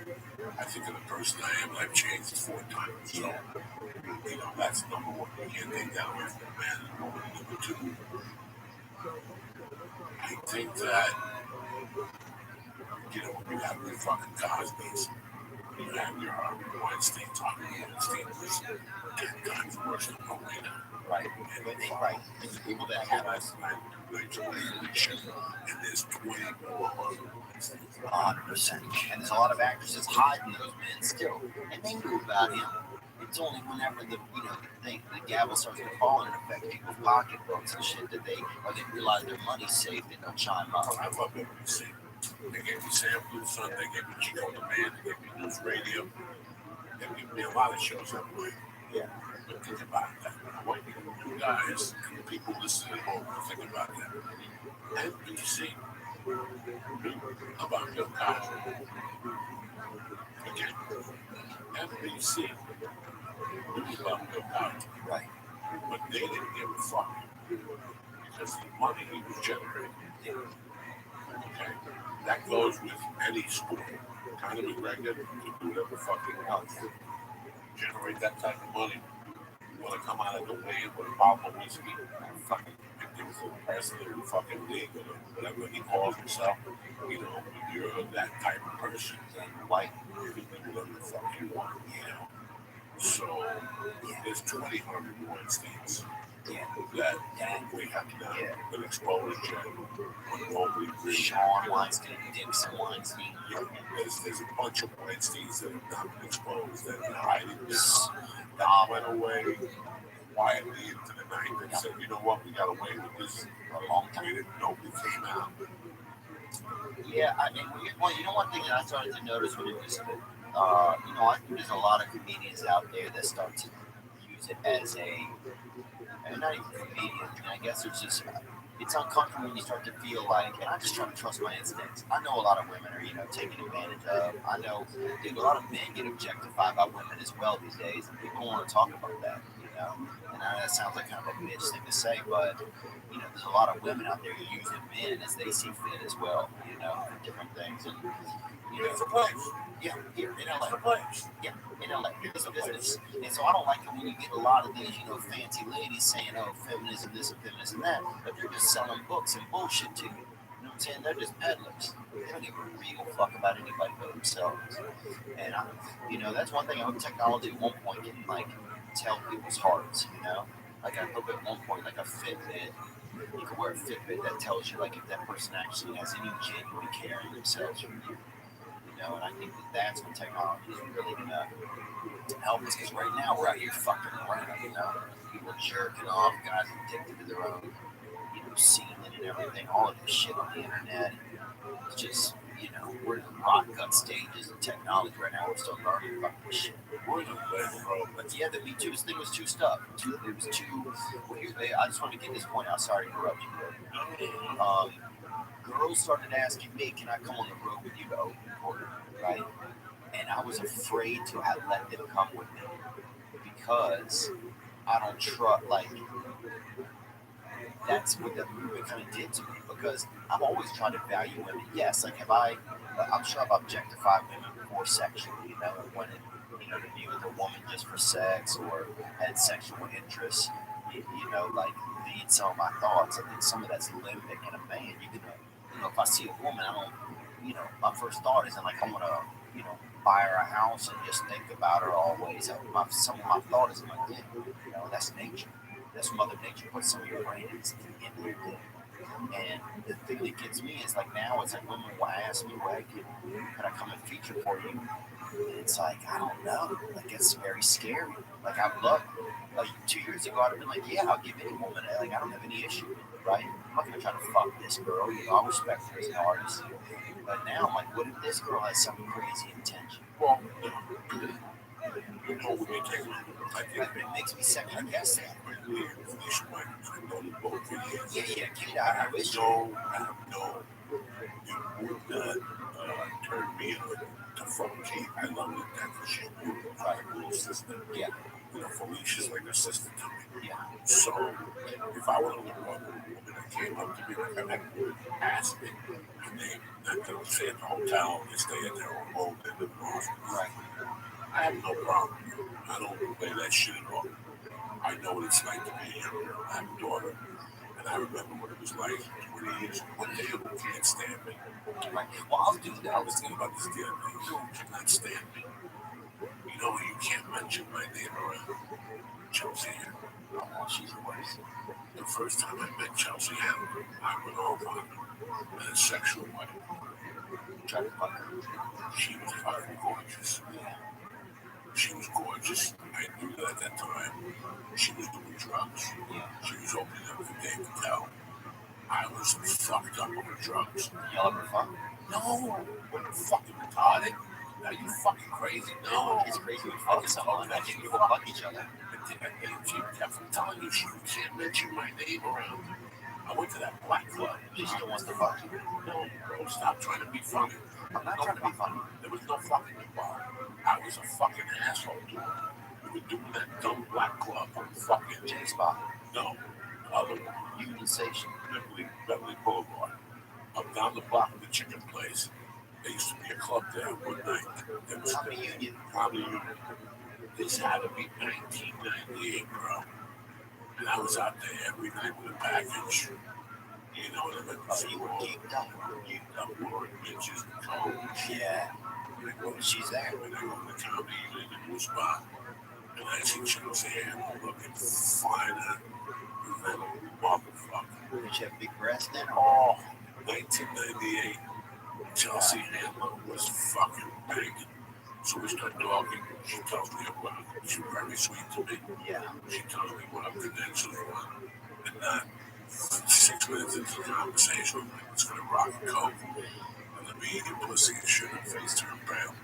I think of the person I am, I've changed 4 times. So, you know, that's number one. You can't take that away from a man and woman. Number 2, I think that, you know, when you have your fucking Cosby's, you have your Harvey Weinstein, was 10 times worse than Rowena. Right. And the people that have us, and there's 20 more. 100%. And there's a lot of actresses hiding those men still, and they knew about him. It's only whenever the gavel starts to fall and affect people's pocketbooks and shit that they realize their money's safe and they'll chime up. I love everything. They gave me Sam Blue Sun, they gave me Chico the Man, they gave me News Radio. They gave me a lot of shows that way. Yeah. But think about that. What you guys and the people listening at home think about that. NBC about Bill Cosby. Again, NBC about Bill Cosby. Right. But they didn't give a fuck because the money he was generating. Okay? That goes with any sport. Conor McGregor can do whatever fucking wants. Generate that type of money. You want to come out of the way with a bottle of whiskey and fucking give it to the president of the fucking league or whatever he calls himself. You know, if you're that type of person, then white, you can do whatever the fuck you want, you know. So, there's 20 Harvey Weinsteins that we have now been exposed yet. Sean Weinstein, Dixon Weinstein. There's a bunch of Weinsteins that have not been exposed, that are hiding now, that went away quietly into the night and said, you know what, we got away with this for a long time, and nobody came out. Yeah, I mean, well, you know, one thing that I started to notice when it was, you know, I think there's a lot of comedians out there that start to use it as and not even comedians, I guess it's just, it's uncomfortable when you start to feel like, and I just try to trust my instincts. I know a lot of women are, you know, taken advantage of. I know, dude, a lot of men get objectified by women as well these days, and people don't want to talk about that, you know. And that sounds like kind of a bitch thing to say, but you know, there's a lot of women out there using men as they see fit as well, you know, for different things. And you know, It's a place. yeah, here in It's LA. a place. Yeah, in LA. It's a business. And so I don't like it when you get a lot of these, you know, fancy ladies saying, oh, feminism this and feminism that, but they're just selling books and bullshit to you. You know what I'm saying? They're just peddlers. They don't give a real fuck about anybody but themselves. And I, you know, that's one thing I hope technology at one point can like tell people's hearts, you know? Like I hope at one point like a Fitbit, you can wear a Fitbit that tells you like if that person actually has any genuine care in themselves for you. You know, and I think that that's when technology is really gonna help us because right now we're out here fucking around, you know? People jerking off, guys addicted to their own, you know, semen and everything, all of this shit on the internet. It's just, you know, we're in the rock gut stages of technology right now. We're still learning about this shit. We're in a place, bro. But yeah, the Me Too thing was too stuff. It was too. Well, I just want to get this point out. Sorry to interrupt you. Girls started asking me, "Can I come on the road with you to open court?" Right? And I was afraid to have let them come with me because I don't trust. Like that's what that movement kind of did to me because I've always tried to value women. Yes, like have I? I'm sure I've objectified women before sexually. You know, when it, you know, to be with a woman just for sex or had sexual interests. You know, like lead some of my thoughts. I think some of that's limbic in a man. You can, you know, if I see a woman, I don't, you know, my first thought isn't like I'm gonna, you know, buy her a house and just think about her always. Some of my thought isn't like that. You know, that's nature. That's Mother Nature. Put some of your brain in your thing. And the thing that gets me is like now it's like women will ask me, well, can I come and feature for you? And it's like, I don't know. Like it's very scary. Like I'd love like 2 years ago I'd have been like, yeah, I'll give any woman like I don't have any issue with it, right? I'm not gonna try to fuck this girl, you know, I respect her as an artist. But now I'm like, what if this girl has some crazy intention? Well, you know, when you take I think But it makes me second guess that. I know you both for years. Yeah, give me that. I wish you. I know you would not turn me on to fuck Kate. I love it that she's like a little sister. Yeah. You know, Felicia's like a sister to me. Yeah. So if I would have a woman that came up to me like I would ask me, and they not stay at the hotel, they stay at their own home, they live in Austin. Right. I have no problem. I don't play that shit at all. I know what it's like to be a young girl. I have a daughter. And I remember what it was like 20 years ago. One day you can't stand me. Right. Well, I'll do that. I was thinking about this the other day. You cannot stand me. You know, you can't mention my name around Chelsea. Oh, she's the worst. The first time I met Chelsea Handler, I went off on her in a sexual way. Tried to fuck her. She was fucking gorgeous. Yeah. She was gorgeous. I knew that at that time. She was doing drugs. Yeah. She was opening up for Dave Patel. I was fucked up on the drugs. Y'all ever fuck? No. We're fucking retarded. Are you fucking crazy? No. It's crazy when you fuck someone. I think people fuck each other. I'm telling you, she can't mention my name around. I went to that black club. She still wants to fuck you. No, bro, stop trying to be funny. I'm not trying to be funny. There was no fucking involved. I was a fucking asshole, dude. We were doing that dumb black club on fucking J-Spot. No, other one. Union Station. Beverly Boulevard. Up down the block of the chicken place. There used to be a club there one night. There was Tommy Union. Tommy Union. This had to be 1998, bro. And I was out there every night with a package. You know what I mean? Oh, you were geeked up. Geeked up, wearing bitches and cones. Yeah. And I go to, she's there. And I go to the Tommy Union in Blue Spot. And I see Chelsea Handler looking finer than a motherfucker. Did she have big breasts then? Oh, 1998. Chelsea Handler was fucking banging. So we start talking. She tells me about it. She's very sweet to me. Yeah. She tells me what her credentials were. And 6 minutes into the conversation, it's going to rock and coke. And let me eat your pussy and shit. Her face turned brown.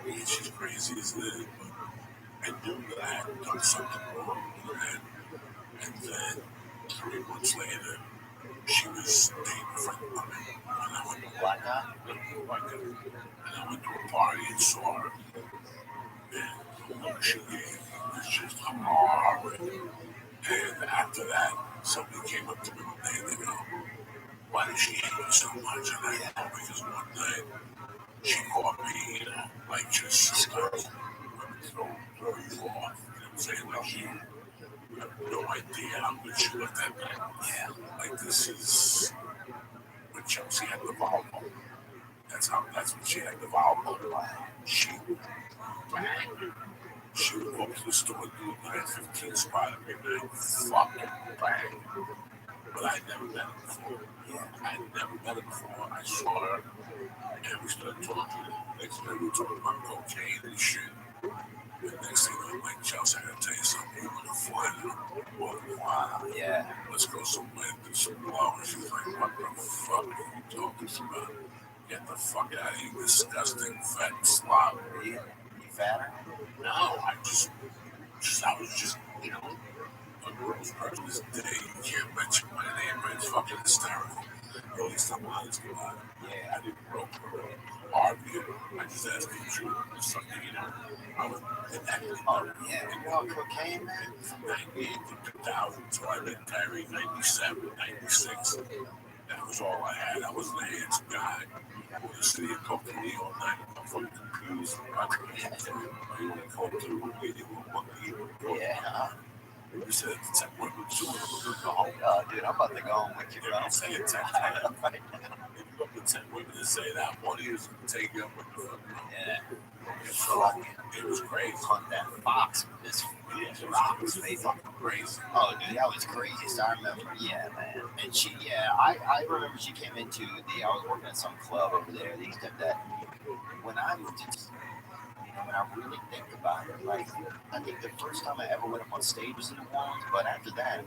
And she's crazy as it is. But I knew that I had done something wrong with her. And then 3 months later, she was dating a friend of mine. And I went to Black Guy? And I went to a party and saw her. And the look she gave was just horrid. And after that, somebody came up to me one day and they go, why did she hate you so much? And I know because one night she caught me, like just sometimes women throw you off. You know what I'm saying? Like she had no idea how good she looked that night. Yeah. Like this is when Chelsea had the Volvo. That's what she had, the Volvo. She would walk to the store and do a 9:15 spot every night. Fucking bang. But I never met her before. I never met her before. I saw her and we started talking. Next thing we were talking about cocaine and shit. And next thing I'm like, Chelsea, I gotta tell you something. You wanna fly now? Wow. Yeah. Let's go somewhere and do some blow. And she was like, what the fuck are you talking about? Get the fuck out of here, you disgusting fat slob. You fatter? No, I was just, you know, a gross person this day. You can't mention my name, but it's fucking hysterical. At least I'm honest about it. Yeah, I didn't rope her or argue. I just asked the truth. Something, you know, I was inactive. Oh, yeah. You know, cocaine, man? From 98 to 2000, so I met Terry 97, 96. That was all I had. I wasn't a handsome guy. I was sitting in cocaine all night. I'm fucking confused. You want to call to the room, you want to eat. Yeah. You said it's at work with you. Go home. Dude, I'm about to go home with you, bro. I'm saying 10 times. If you go up to 10 women and say that, one of you is going to take you up with the fuck. Yeah. It was crazy. Hunt that fox with this rocks, baby. Fucking crazy. Oh, dude, that was crazy. So I remember, yeah, man. And she, I remember she came into I was working at some club over there. They used to have that. When I moved into, when I really think about it, like, I think the first time I ever went up on stage was in New Orleans, but after that,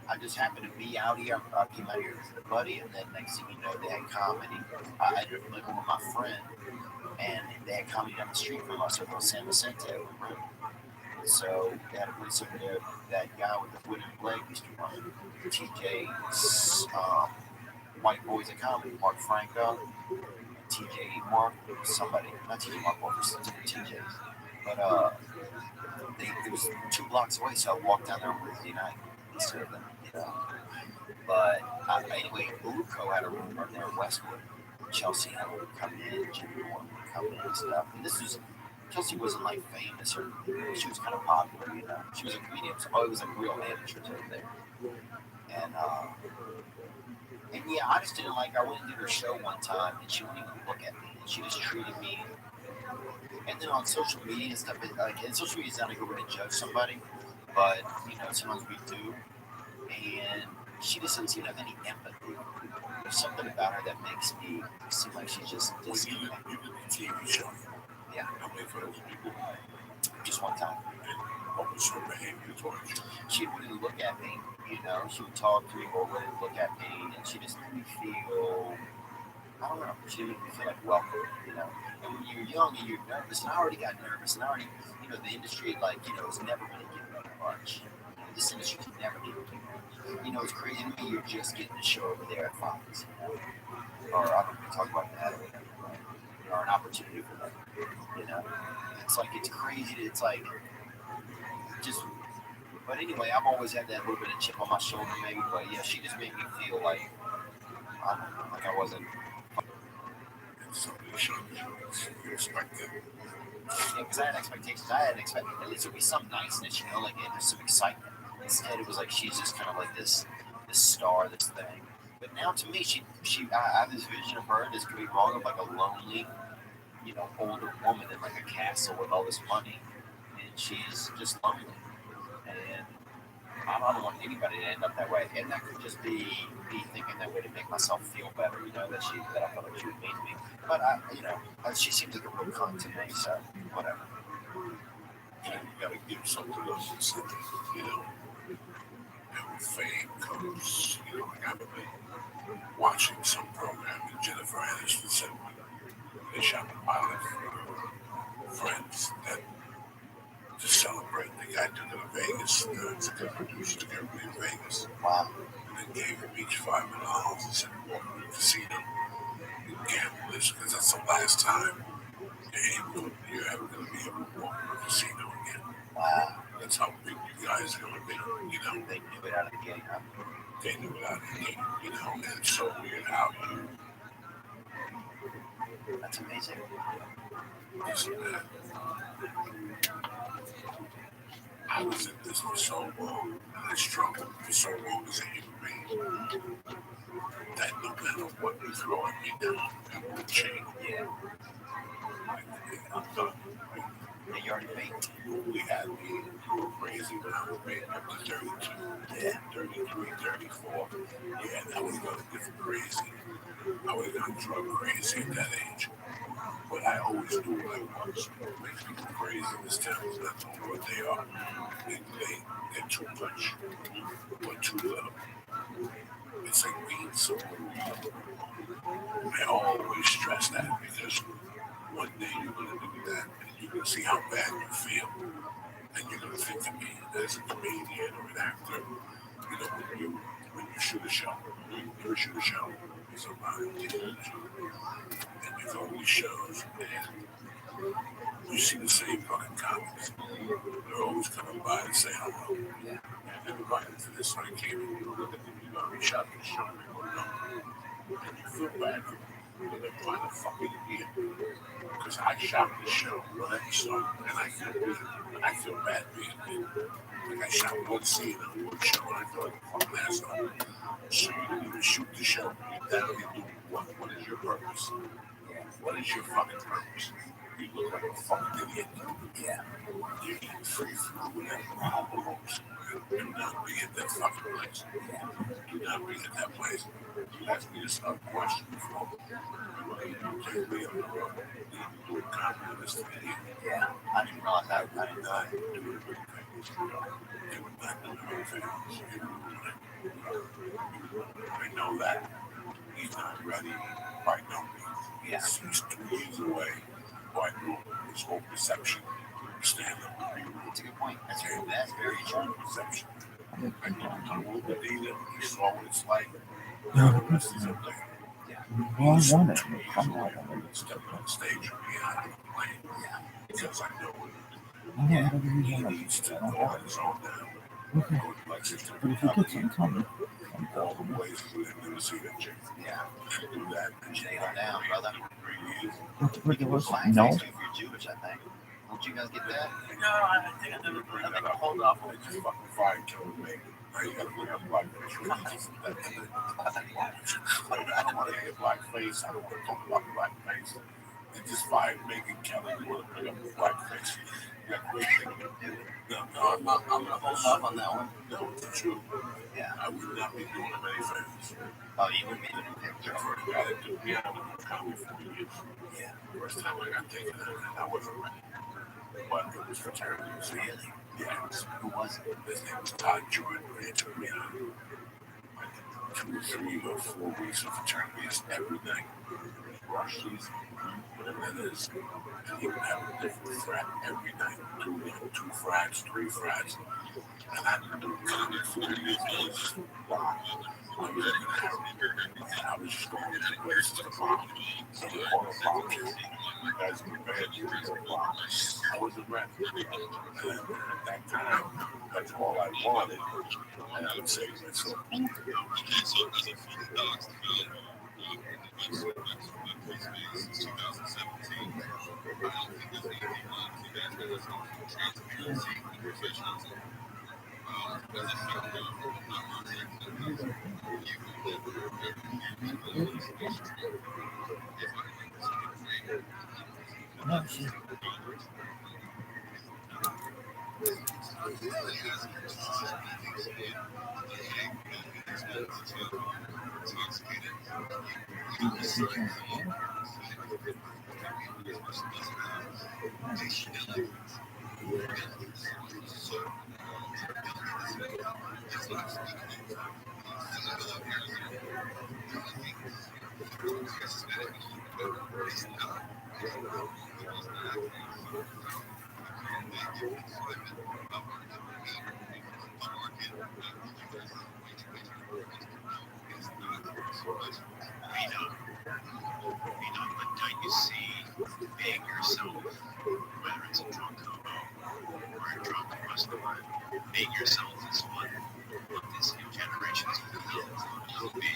I just happened to be out here. I came out here with a buddy, and then next thing you know, they had comedy. I ended up living with my friend, and they had comedy down the street from us over on San Vicente. So they had a place over there. That guy with the wooden leg used to run TJ's White Boys of Comedy, Mark Franco, TJ Mark, somebody, not TJ Mark, but different TJs. But it was 2 blocks away, so I walked down there on Wednesday night instead of them, you know. But anyway, Uruco had a room right there in Westwood. Chelsea had a room come in, Jimmy Moore would come in and stuff. And this was, Chelsea wasn't like famous or she was kind of popular, you know. She was a comedian, so it was like real amateurs over there. And yeah, I just didn't like. I went and did her show one time, and she wouldn't even look at me. She just treated me. And then on social media and stuff, and social media is not a good way to judge somebody, but you know, sometimes we do. And she just doesn't seem to have any empathy. There's something about her that makes me seem like she's just disconnected. You did the TV show. Yeah. How many for those people? Just one time. And what was her behavior towards you? She wouldn't look at me, you know. She would talk to me or wouldn't look at me, and she just made me feel, I don't know, she made me feel like welcome, you know. And when you're young and you're nervous, and I already got nervous, and I already, you know, the industry, like, you know, is never going to give me much. This industry can never give me much. You know, it's crazy to me, you're just getting a show over there at Fox, you know. Or I don't want to talk about that or whatever, right? Or an opportunity for that, you know. It's like, it's crazy, it's like, just, but anyway, I've always had that little bit of chip on my shoulder, maybe. But yeah, she just made me feel like, I don't know, like I wasn't. Somebody showed you expected. Yeah, because I had expectations. I had expected at least it would be some niceness, you know, like there's some excitement. Instead, it was like she's just kind of like this star, this thing. But now to me, I have this vision of her, and this could be wrong, of like a lonely, you know, older woman in like a castle with all this money, and she's just lonely. And I don't want anybody to end up that way. And that could just be me thinking that way to make myself feel better, you know, that I felt like she would mean to me. But you know, she seems like a real cunt to me, so whatever. You gotta give something else incentive, you know. And with fame comes, you know, like I remember watching some program and Jennifer Aniston said they shot a pilot for Friends that to celebrate, the guy took it to Vegas. The good producer took everybody to Vegas. Wow. And then gave him each $5 million and said, walk to the casino and gamble this, because that's the last time you're ever going to be able to walk to the casino again. Wow. That's how big you guys are gonna be, you know. They knew it out of the gate, huh? They knew it out of the gate, you know, and it's so weird how you. That's amazing. Listen, man. I was in this for so long, and I struggled for so long as a human being, that no matter what you throw at me now, it will change. Yeah. I'm done. Yeah, you already faked. We had me crazy when I was making up to 32, Yeah. 33, 34. Yeah, that would have gone different crazy. I would have gone drug crazy at that age. But I always knew what I was. What makes people crazy in this town is not knowing what they are. They're too much, but too little. It's like being someone. I always stress that because one day you're going to do that and you're going to see how bad you feel. And you're going to think of me as a comedian or an actor. You know, when you shoot a show, you shoot a show. It's a live TV show. And you go to these shows and you see the same fucking comics. They're always coming by and say hello. Yeah. And invited to this, so I came in, you know, we shot this show. And you feel bad for them. But they're trying to fucking here. Because I shot this show, one episode, and I feel bad being here. Like I shot one scene on one show, and I feel like a fucking asshole. So you didn't even shoot the show. You down here doing what? What is your purpose? What is your fucking purpose? You look like a fucking idiot. Yeah. You're eating free food and alcohols. Do not be at that fucking place. Do not be at that place. You asked me this other question before. You can't be on the road. You do a comedy of this thing. Yeah. I didn't realize that. I didn't know. Do it with things. They would not do the things. I know that. He's not ready by no means. Yeah. He's 2 years away. By his whole perception. Stand up. That's a good point. That's very true. Perception. I know Medina, he saw what it's like. Now the rest is up there. Yeah. Well, I want it. Step on stage and be out of the plane. Yeah. Because I know Yeah, he needs to go on his own now. okay. Go to Lexington. But if you get some coming, All the places where they've never seen a chick. Yeah. And do that. And Nail it down, brother. 3 years. but there was Blackface no. too, if you're Jewish, I think. Don't you guys get that? No, I think I never. I think I hold off on They it. just fucking fired Kevin Bacon. Now you gotta bring up blackface. I don't want to hear blackface. I don't want to talk about blackface. They just fired Megan Kelly. You want to bring up blackface? You got great thing to do. No, I'm gonna hold off on that one. no, it's the truth. Yeah. I would not be doing them any favors. Oh, you wouldn't be doing a picture. I got to do the comedy for years. Yeah. First time I got taken out, I wasn't ready. But it was fraternity. Really? Yeah. Who was it? His name was Todd Jordan. He took me on like 2 or 3 or 4 weeks of fraternities every night. Rush season, whatever that is. And he would have a different frat every night. 2 frats, 3 frats. And I didn't do comedy for years. I was just locked. I was in the house. And I was just going into places to bomb. So the horror bombs. You guys in the bed, you were going to bomb. I wasn't ready. And at that time, that's all I wanted. And I would say to myself, No, she, You see big yourself, whether it's a drunk hobo or a drunk prostitute, Make yourself as one of this new generation's will be.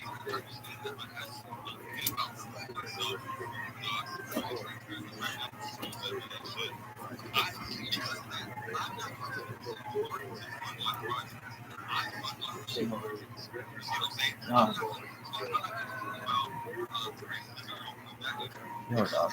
No. You're a dog.